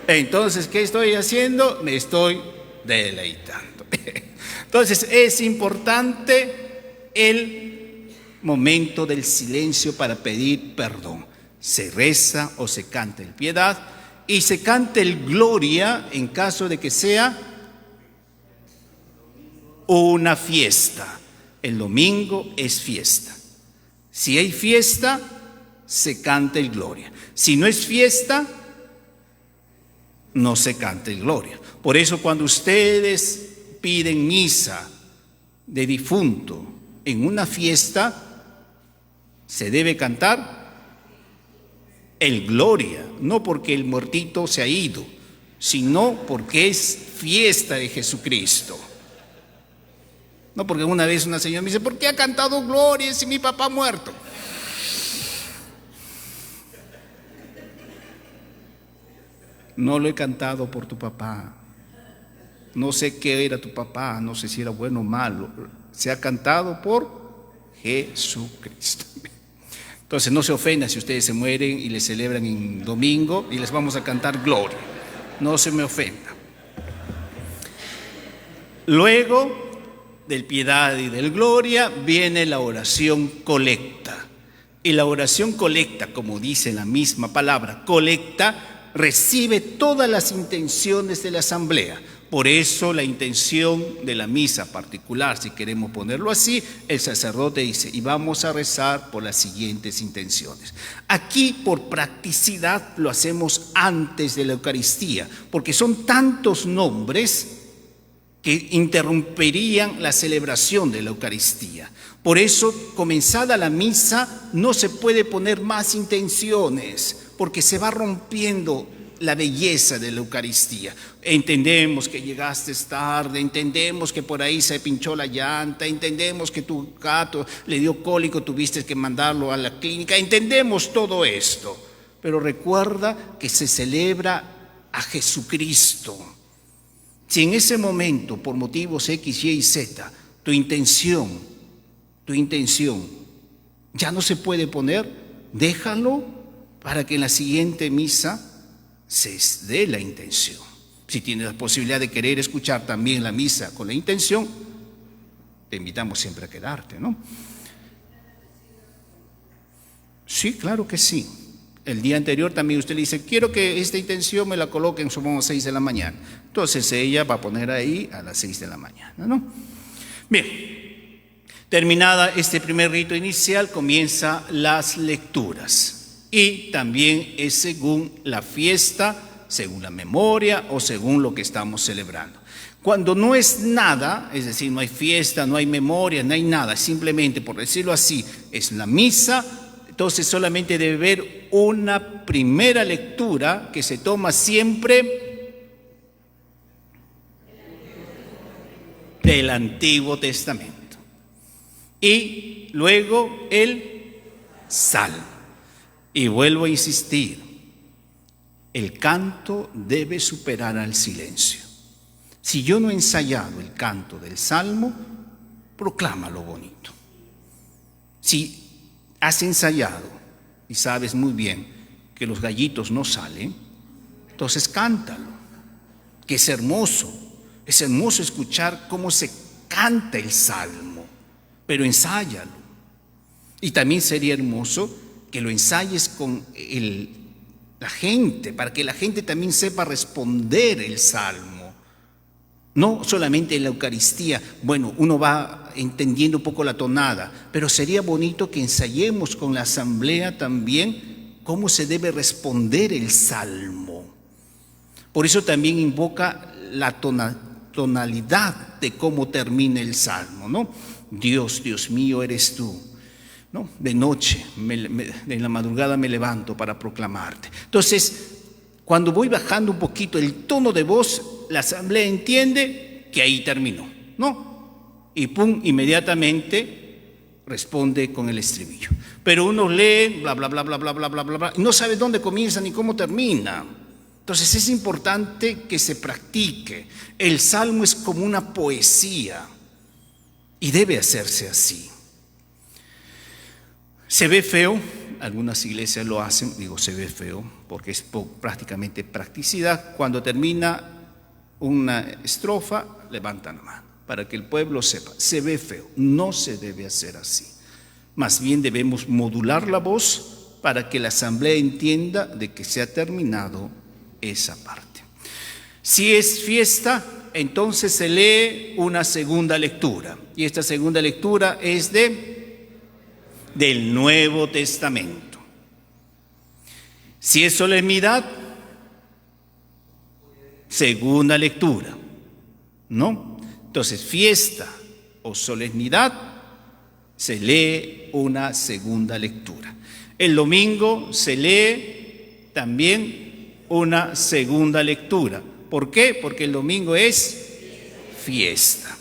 Entonces, ¿qué estoy haciendo? Me estoy deleitando. Entonces, es importante el momento del silencio para pedir perdón. Se reza o se canta el piedad y se canta el gloria en caso de que sea una fiesta. El domingo es fiesta. Si hay fiesta, se canta el gloria. Si no es fiesta, no se canta el gloria. Por eso cuando ustedes piden misa de difunto en una fiesta, se debe cantar el gloria, no porque el muertito se ha ido, sino porque es fiesta de Jesucristo. No, porque una vez una señora me dice, ¿por qué ha cantado gloria si mi papá ha muerto? No lo he cantado por tu papá. No sé qué era tu papá, no sé si era bueno o malo. Se ha cantado por Jesucristo. Entonces no se ofendan si ustedes se mueren y les celebran en domingo y les vamos a cantar gloria. No se me ofenda. Luego del piedad y del gloria viene la oración colecta. Y la oración colecta, como dice la misma palabra, colecta, recibe todas las intenciones de la asamblea. Por eso la intención de la misa particular, si queremos ponerlo así, el sacerdote dice, y vamos a rezar por las siguientes intenciones. Aquí, por practicidad, lo hacemos antes de la Eucaristía, porque son tantos nombres que interrumpirían la celebración de la Eucaristía. Por eso, comenzada la misa, no se puede poner más intenciones, porque se va rompiendo la belleza de la Eucaristía. Entendemos que llegaste tarde, entendemos que por ahí se pinchó la llanta, entendemos que tu gato le dio cólico, tuviste que mandarlo a la clínica, entendemos todo esto, pero recuerda que se celebra a Jesucristo. Si en ese momento, por motivos X, Y y Z, tu intención ya no se puede poner, déjalo para que en la siguiente misa se dé la intención. Si tienes la posibilidad de querer escuchar también la misa con la intención, te invitamos siempre a quedarte, ¿no? Sí, claro que sí. El día anterior también usted le dice, quiero que esta intención me la coloquen, supongamos 6 de la mañana. Entonces ella va a poner ahí a las 6 de la mañana, ¿no? Bien, terminada este primer rito inicial, comienza las lecturas. Y también es según la fiesta, según la memoria o según lo que estamos celebrando. Cuando no es nada, es decir, no hay fiesta, no hay memoria, no hay nada, simplemente, por decirlo así, es la misa, entonces solamente debe haber una primera lectura que se toma siempre del Antiguo Testamento. Y luego el Salmo. Y vuelvo a insistir, el canto debe superar al silencio. Si yo no he ensayado el canto del Salmo, proclámalo bonito. Si has ensayado y sabes muy bien que los gallitos no salen, entonces cántalo, que es hermoso escuchar cómo se canta el Salmo, pero ensáyalo. Y también sería hermoso que lo ensayes con la gente, para que la gente también sepa responder el Salmo. No solamente en la Eucaristía, bueno, uno va entendiendo un poco la tonada, pero sería bonito que ensayemos con la asamblea también cómo se debe responder el Salmo. Por eso también invoca la tonalidad de cómo termina el Salmo, ¿no? Dios, Dios mío, eres tú. ¿No? De noche, en la madrugada me levanto para proclamarte. Entonces, cuando voy bajando un poquito el tono de voz, la asamblea entiende que ahí terminó, ¿no? Y pum, inmediatamente responde con el estribillo. Pero uno lee, bla, bla, bla, bla, bla, bla, bla, bla, bla, y no sabe dónde comienza ni cómo termina. Entonces es importante que se practique. El Salmo es como una poesía y debe hacerse así. Se ve feo, algunas iglesias lo hacen, digo se ve feo, porque es prácticamente practicidad. Cuando termina una estrofa, levantan la mano, para que el pueblo sepa, se ve feo, no se debe hacer así. Más bien debemos modular la voz para que la asamblea entienda de que se ha terminado esa parte. Si es fiesta, entonces se lee una segunda lectura, y esta segunda lectura es del Nuevo Testamento. Si es solemnidad, segunda lectura, ¿no? Entonces, fiesta o solemnidad, se lee una segunda lectura. El domingo se lee también una segunda lectura. ¿Por qué? Porque el domingo es fiesta.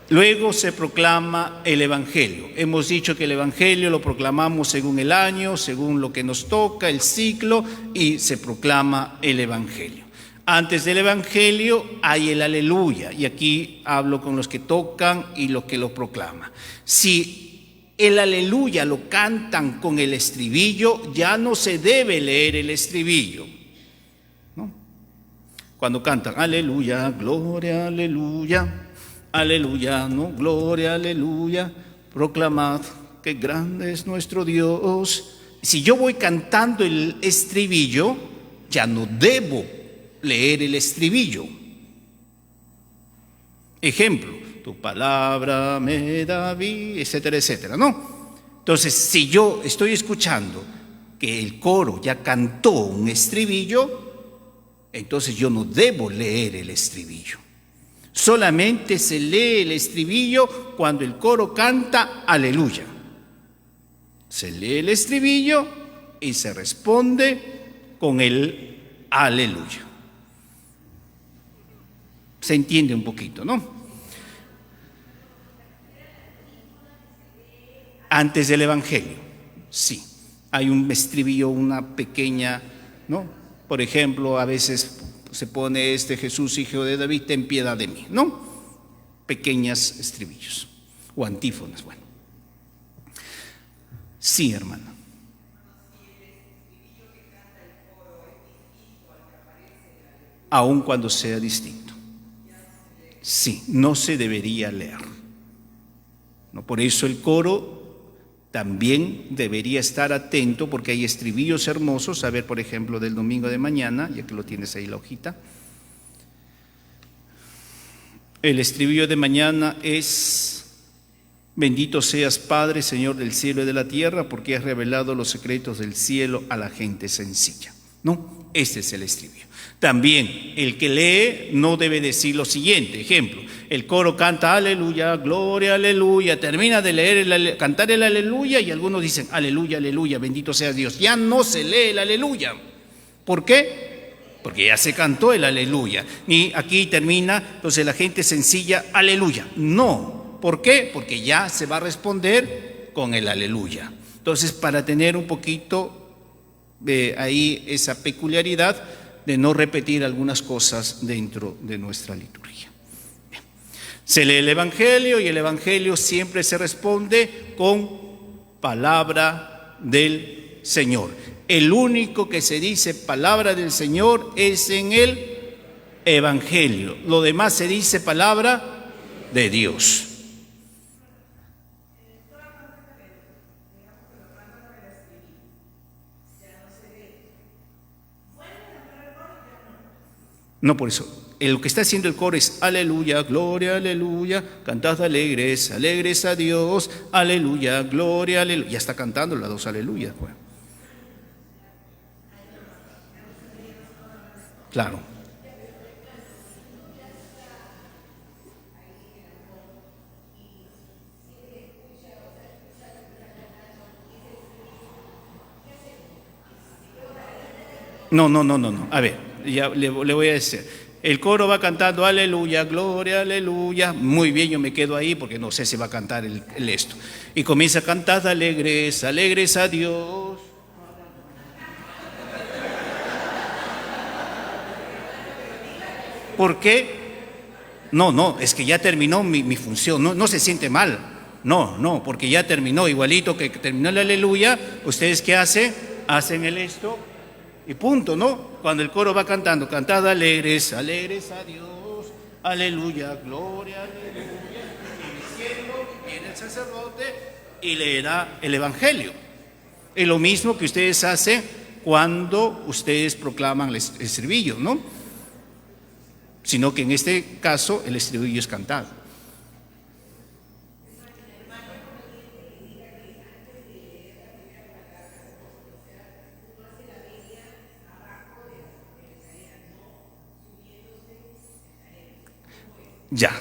Luego se proclama el Evangelio. Hemos dicho que el Evangelio lo proclamamos según el año, según lo que nos toca, el ciclo, y se proclama el Evangelio. Antes del Evangelio hay el Aleluya, y aquí hablo con los que tocan y los que lo proclaman. Si el Aleluya lo cantan con el estribillo, ya no se debe leer el estribillo, ¿no? Cuando cantan Aleluya, gloria, aleluya, aleluya, no, gloria, aleluya, proclamad que grande es nuestro Dios. si yo voy cantando el estribillo, ya no debo leer el estribillo. Ejemplo, tu palabra me da vida, etcétera, etcétera, ¿no? Entonces, si yo estoy escuchando que el coro ya cantó un estribillo, entonces yo no debo leer el estribillo. Solamente se lee el estribillo cuando el coro canta aleluya. Se lee el estribillo y se responde con el aleluya. Se entiende un poquito, ¿no? Antes del Evangelio, sí. Hay un estribillo, una pequeña, ¿no? Por ejemplo, a veces se pone Jesús, hijo de David, ten piedad de mí, ¿no? Pequeñas estribillos o antífonas, bueno. Sí, hermana. Aun cuando sea distinto. Sí, no se debería leer. No, por eso el coro también debería estar atento, porque hay estribillos hermosos. A ver, por ejemplo, del domingo de mañana, ya que lo tienes ahí la hojita. El estribillo de mañana es: bendito seas, Padre, Señor del cielo y de la tierra, porque has revelado los secretos del cielo a la gente sencilla. ¿No? Este es el estribillo. También el que lee no debe decir lo siguiente. Ejemplo, el coro canta aleluya, gloria, aleluya, termina de leer cantar el aleluya y algunos dicen aleluya, aleluya, bendito sea Dios. Ya no se lee el aleluya. ¿Por qué? Porque ya se cantó el aleluya. Y aquí termina, entonces la gente sencilla, aleluya. No. ¿Por qué? Porque ya se va a responder con el aleluya. Entonces, para tener un poquito ahí esa peculiaridad de no repetir algunas cosas dentro de nuestra liturgia. Bien. Se lee el Evangelio y el Evangelio siempre se responde con palabra del Señor. El único que se dice palabra del Señor es en el Evangelio. Lo demás se dice palabra de Dios. No, por eso, lo que está haciendo el coro es aleluya, gloria, aleluya, cantad alegres, alegres a Dios, aleluya, gloria, aleluya. Ya está cantando las dos aleluyas, pues. Claro. No. A ver, ya le voy a decir. El coro va cantando aleluya, gloria, aleluya. Muy bien, yo me quedo ahí porque no sé si va a cantar el esto. Y comienza a cantar alegres, alegres a Dios. ¿Por qué? No, es que ya terminó mi función. No se siente mal. No, porque ya terminó. Igualito que terminó el aleluya, ¿ustedes qué hacen? Hacen el esto. Y punto, ¿no? Cuando el coro va cantando, cantad alegres, alegres a Dios, aleluya, gloria, aleluya. Y diciendo, viene el sacerdote y leerá el Evangelio. Es lo mismo que ustedes hacen cuando ustedes proclaman el estribillo, ¿no? Sino que en este caso el estribillo es cantado. Ya.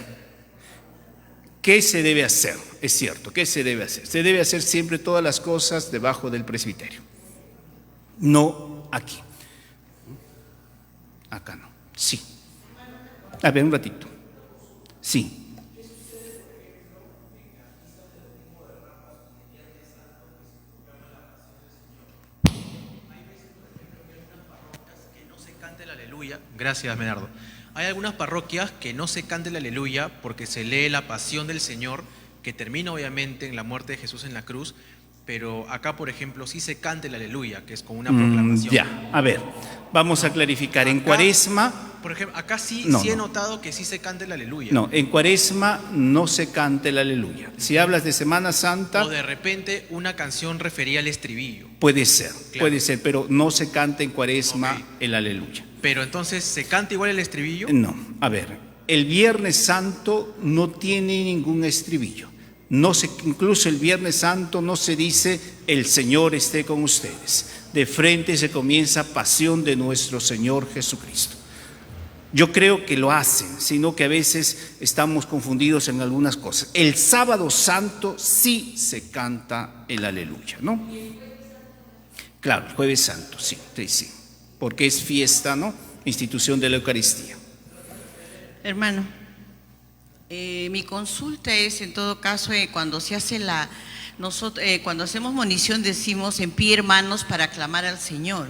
¿Qué se debe hacer? Es cierto, ¿qué se debe hacer? Se debe hacer siempre todas las cosas debajo del presbiterio. No aquí. Acá no. Sí. A ver, un ratito. Sí. Gracias, Menardo. Hay algunas parroquias que no se canta el aleluya porque se lee la pasión del Señor, que termina obviamente en la muerte de Jesús en la cruz, pero acá, por ejemplo, sí se canta el aleluya, que es con una proclamación. Ya, a ver, vamos a clarificar. En Cuaresma por ejemplo, acá sí, No, sí he no. notado que sí se canta el aleluya. No, en Cuaresma no se canta el aleluya. Si hablas de Semana Santa, O de repente una canción refería al estribillo. puede ser, Claro. pero no se canta en Cuaresma Ok. el aleluya. Pero entonces, ¿se canta igual el estribillo? No, a ver, el Viernes Santo no tiene ningún estribillo. Incluso el Viernes Santo no se dice el Señor esté con ustedes. De frente se comienza pasión de nuestro Señor Jesucristo. Yo creo que lo hacen, sino que a veces estamos confundidos en algunas cosas. El Sábado Santo sí se canta el aleluya, ¿no? Claro, el Jueves Santo, sí, porque es fiesta, ¿no? Institución de la Eucaristía. Hermano, mi consulta es, en todo caso, cuando se hace cuando hacemos monición decimos en pie, hermanos, para aclamar al Señor.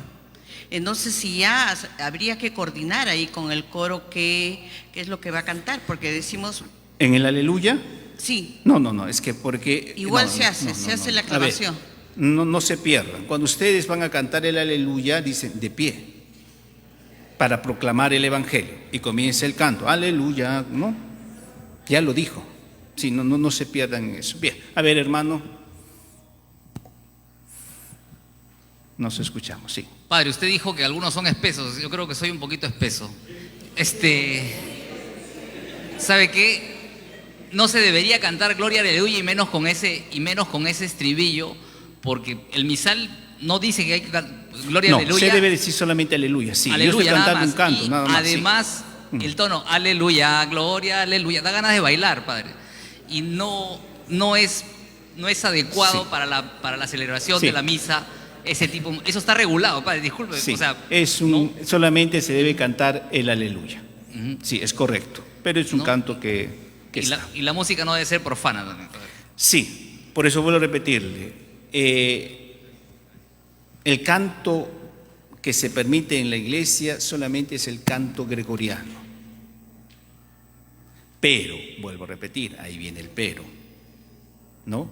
Entonces, si ya habría que coordinar ahí con el coro qué es lo que va a cantar, porque decimos, ¿En el aleluya? sí, No, es que porque... igual no, se hace, no, se no, hace no. la A ver, aclamación. no se pierdan. Cuando ustedes van a cantar el aleluya, dicen de pie, para proclamar el Evangelio. Y comienza el canto, aleluya, ¿no? Ya lo dijo. Sí, no se pierdan en eso. Bien, a ver, hermano. Nos escuchamos, sí. Padre, usted dijo que algunos son espesos. Yo creo que soy un poquito espeso. ¿Sabe qué? No se debería cantar Gloria Aleluya y menos con ese estribillo, porque el misal no dice que hay que cantar Gloria No, Aleluya. se debe decir solamente aleluya, sí. Aleluya, Yo estoy nada cantando más. un canto, Y nada más. además, sí. el tono Aleluya, Gloria, Aleluya, da ganas de bailar, Padre. Y no es adecuado Sí. para la celebración Sí. de la misa. Ese tipo, eso está regulado, Padre, disculpe. Sí, O sea, solamente se debe cantar el aleluya. Ujú. Sí, es correcto. Pero es un ¿No? canto que está. y la música no debe ser profana también, Padre. Sí, por eso vuelvo a repetirle. El canto que se permite en la iglesia solamente es el canto gregoriano. Pero, vuelvo a repetir, ahí viene el pero, ¿no?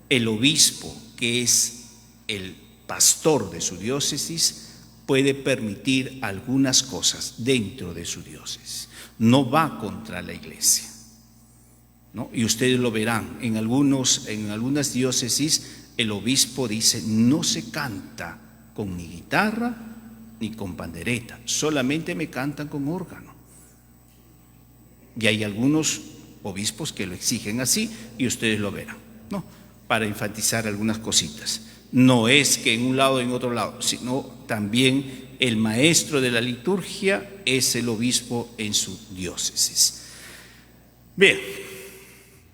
El obispo, que es el pastor de su diócesis, puede permitir algunas cosas dentro de su diócesis. No va contra la iglesia, ¿no? Y ustedes lo verán, en algunas diócesis el obispo dice, no se canta con ni guitarra ni con pandereta, solamente me cantan con órgano. Y hay algunos obispos que lo exigen así y ustedes lo verán, ¿no? Para enfatizar algunas cositas. No es que en un lado o en otro lado, sino también el maestro de la liturgia es el obispo en su diócesis. Bien,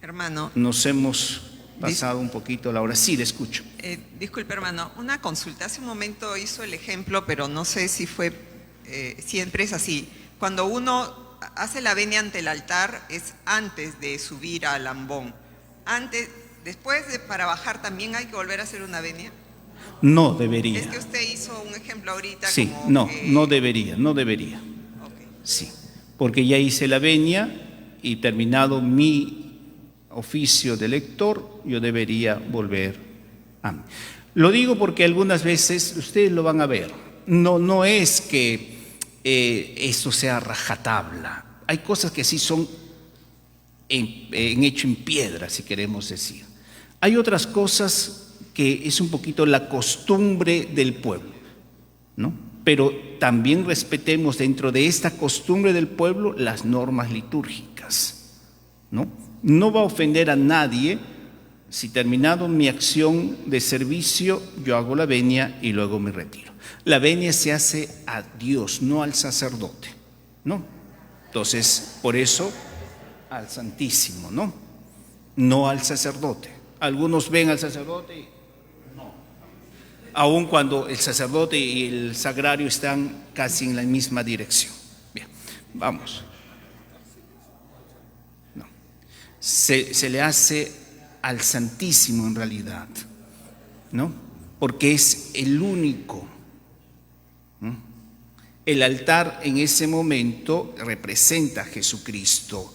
Hermano, nos hemos pasado un poquito la hora. Sí, le escucho. disculpe hermano, una consulta. Hace un momento hizo el ejemplo, pero no sé si siempre es así. Cuando uno hace la venia ante el altar es antes de subir al ambón. Para bajar también hay que volver a hacer una venia. No debería. Es que usted hizo un ejemplo ahorita. Sí, como no debería. Ok. Sí, porque ya hice la venia y terminado mi oficio de lector, yo debería volver a mí. Lo digo porque algunas veces ustedes lo van a ver. No es que esto sea rajatabla. Hay cosas que sí son hecho en piedra, si queremos decir. Hay otras cosas que es un poquito la costumbre del pueblo, ¿no? Pero también respetemos dentro de esta costumbre del pueblo las normas litúrgicas, ¿no? No va a ofender a nadie si terminado mi acción de servicio yo hago la venia y luego me retiro. La venia se hace a Dios, no al sacerdote, ¿no? Entonces, por eso al Santísimo, ¿no? No al sacerdote. Algunos ven al sacerdote y no. Aun cuando el sacerdote y el sagrario están casi en la misma dirección. Bien, vamos. No. Se le hace al Santísimo en realidad, ¿no? Porque es el único. ¿No? El altar en ese momento representa a Jesucristo,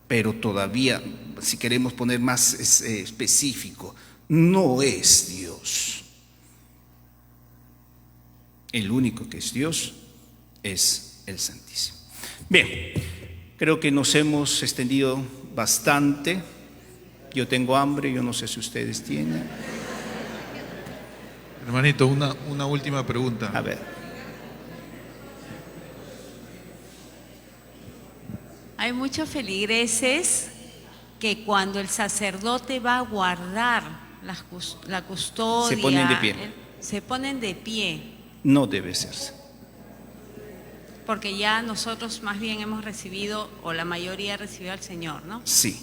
pero todavía, si queremos poner más específico, no es Dios. El único que es Dios es el Santísimo. Bien, creo que nos hemos extendido bastante. Yo tengo hambre, yo no sé si ustedes tienen. Hermanito, una última pregunta. A ver. Hay muchos feligreses que cuando el sacerdote va a guardar la custodia, se ponen de pie. Se ponen de pie. No debe hacerse. Porque ya nosotros más bien hemos recibido, o la mayoría ha recibido al Señor, ¿no? Sí,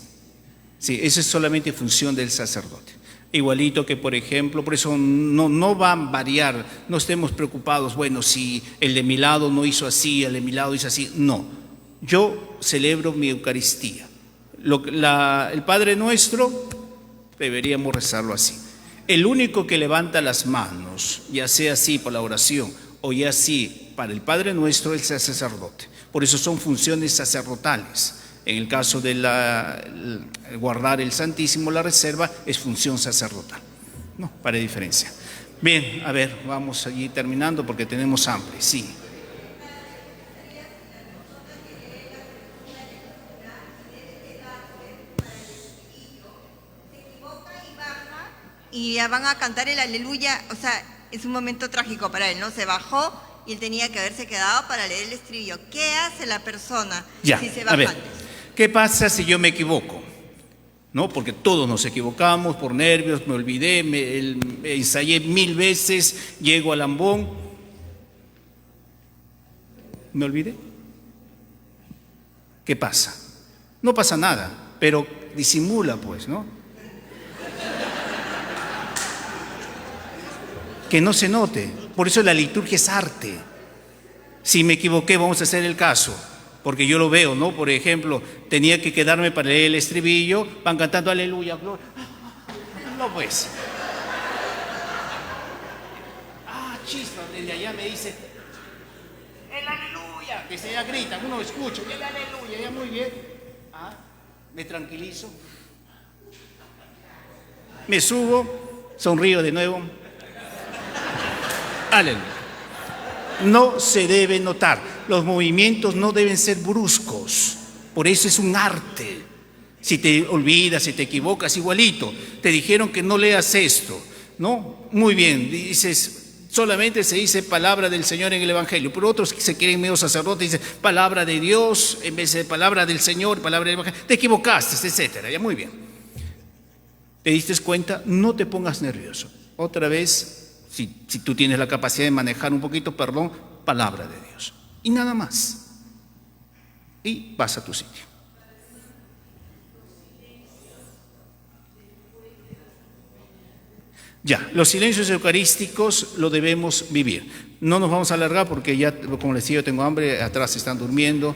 sí, eso es solamente función del sacerdote. Igualito que, por ejemplo, por eso no va a variar, no estemos preocupados, bueno, si el de mi lado no hizo así, el de mi lado hizo así, no. Yo celebro mi Eucaristía. El Padre Nuestro deberíamos rezarlo así. El único que levanta las manos, ya sea así por la oración o ya así para el Padre Nuestro, es el sacerdote. Por eso son funciones sacerdotales. En el caso de guardar el Santísimo, la reserva, es función sacerdotal. No, para diferencia. Bien, a ver, vamos allí terminando porque tenemos hambre, sí. Y ya van a cantar el aleluya, o sea, es un momento trágico para él, ¿no? Se bajó y él tenía que haberse quedado para leer el estribillo. ¿Qué hace la persona si se baja a ver, antes? ¿qué pasa si yo me equivoco? ¿No? Porque todos nos equivocamos por nervios, me olvidé, me ensayé 1000 veces, llego al ambón, me olvidé. ¿Qué pasa? No pasa nada, pero disimula pues, ¿no? Que no se note. Por eso la liturgia es arte. Si me equivoqué, vamos a hacer el caso, porque yo lo veo, ¿no? Por ejemplo, tenía que quedarme para leer el estribillo, van cantando aleluya, gloria. No pues. Chispa, desde allá me dice, el aleluya, que se ya gritan, uno escucha, el aleluya, ya muy bien. Me tranquilizo. Me subo, sonrío de nuevo. Aleluya. No se debe notar, los movimientos no deben ser bruscos, por eso es un arte. Si te olvidas, si te equivocas, igualito, te dijeron que no leas esto, ¿no? Muy bien, dices, solamente se dice palabra del Señor en el Evangelio, pero otros que se quieren medio sacerdotes dicen palabra de Dios en vez de palabra del Señor, palabra del Evangelio, te equivocaste, etcétera, ya muy bien. ¿Te diste cuenta? No te pongas nervioso. Otra vez, si tú tienes la capacidad de manejar un poquito, perdón, palabra de Dios. Y nada más. Y vas a tu sitio. Ya, los silencios eucarísticos lo debemos vivir. No nos vamos a alargar porque ya, como les decía, yo tengo hambre, atrás están durmiendo,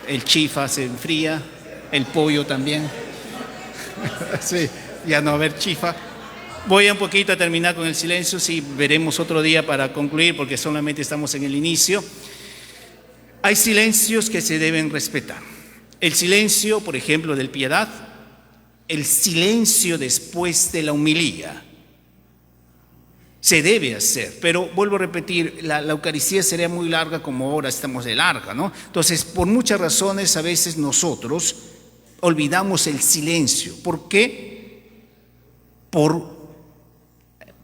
el chifa se enfría, el pollo también. Sí, ya no va a haber chifa. Voy un poquito a terminar con el silencio, sí, veremos otro día para concluir porque solamente estamos en el inicio. Hay silencios que se deben respetar. El silencio, por ejemplo, del piedad, el silencio después de la homilía, se debe hacer, pero vuelvo a repetir, la Eucaristía sería muy larga como ahora estamos de larga, ¿no? Entonces, por muchas razones, a veces nosotros olvidamos el silencio. ¿Por qué? Por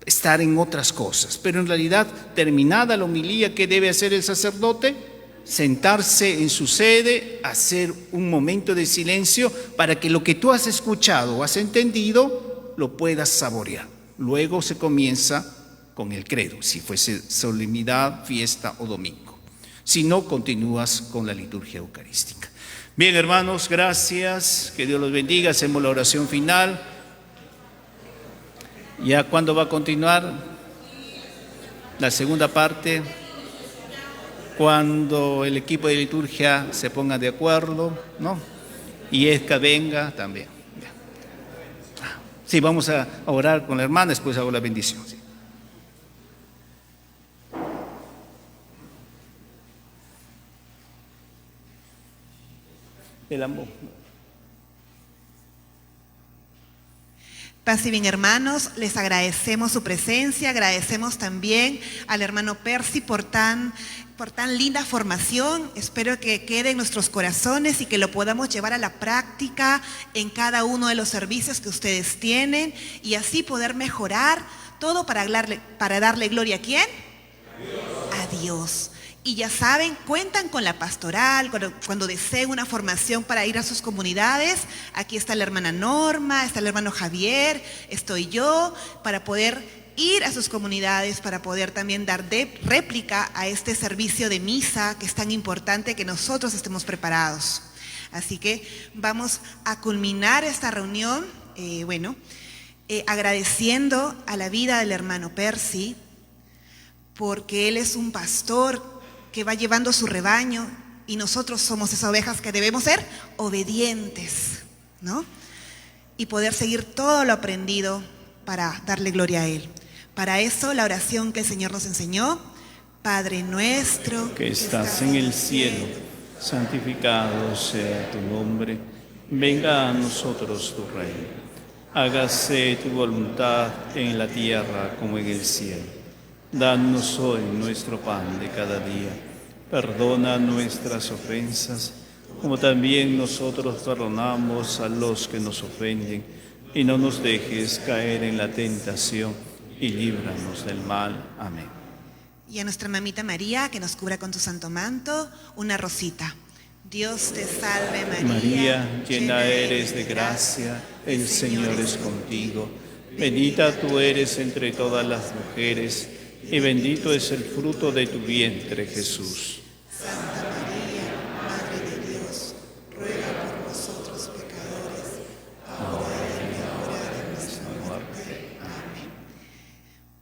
estar en otras cosas. Pero en realidad, terminada la homilía, ¿qué debe hacer el sacerdote? Sentarse en su sede, hacer un momento de silencio para que lo que tú has escuchado o has entendido lo puedas saborear. Luego se comienza con el credo, si fuese solemnidad, fiesta o domingo. Si no, continúas con la liturgia eucarística. Bien, hermanos, gracias. Que Dios los bendiga. Hacemos la oración final. ¿Ya cuándo va a continuar? La segunda parte, cuando el equipo de liturgia se ponga de acuerdo, ¿no? Y Edka venga también. Sí, vamos a orar con la hermana, después hago la bendición. Sí. El amor. Paz y bien, hermanos, les agradecemos su presencia, agradecemos también al hermano Percy por tan linda formación. Espero que quede en nuestros corazones y que lo podamos llevar a la práctica en cada uno de los servicios que ustedes tienen y así poder mejorar todo para darle gloria ¿a quién? A Dios. Y ya saben, cuentan con la pastoral, cuando deseen una formación para ir a sus comunidades. Aquí está la hermana Norma, está el hermano Javier, estoy yo, para poder ir a sus comunidades, para poder también dar réplica a este servicio de misa que es tan importante que nosotros estemos preparados. Así que vamos a culminar esta reunión, agradeciendo a la vida del hermano Percy, porque él es un pastor que va llevando su rebaño y nosotros somos esas ovejas que debemos ser obedientes, ¿no? Y poder seguir todo lo aprendido para darle gloria a Él. Para eso la oración que el Señor nos enseñó: Padre nuestro que estás en el cielo, santificado sea tu nombre, venga a nosotros tu reino, hágase tu voluntad en la tierra como en el cielo. Danos hoy nuestro pan de cada día. Perdona nuestras ofensas, como también nosotros perdonamos a los que nos ofenden. Y no nos dejes caer en la tentación, y líbranos del mal. Amén. Y a nuestra mamita María, que nos cubra con tu santo manto, una rosita. Dios te salve María. María, llena eres de gracia, el Señor es contigo. Bendita tú eres entre todas las mujeres, y bendito es el fruto de tu vientre, Jesús. Santa María, Madre de Dios, ruega por nosotros pecadores, ahora y en la hora de nuestra muerte. Amén.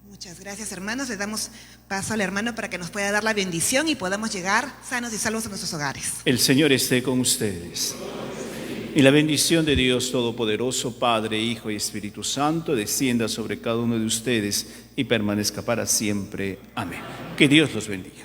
Muchas gracias, hermanos. Le damos paso al hermano para que nos pueda dar la bendición y podamos llegar sanos y salvos a nuestros hogares. El Señor esté con ustedes. Y la bendición de Dios Todopoderoso, Padre, Hijo y Espíritu Santo, descienda sobre cada uno de ustedes y permanezca para siempre. Amén. Que Dios los bendiga.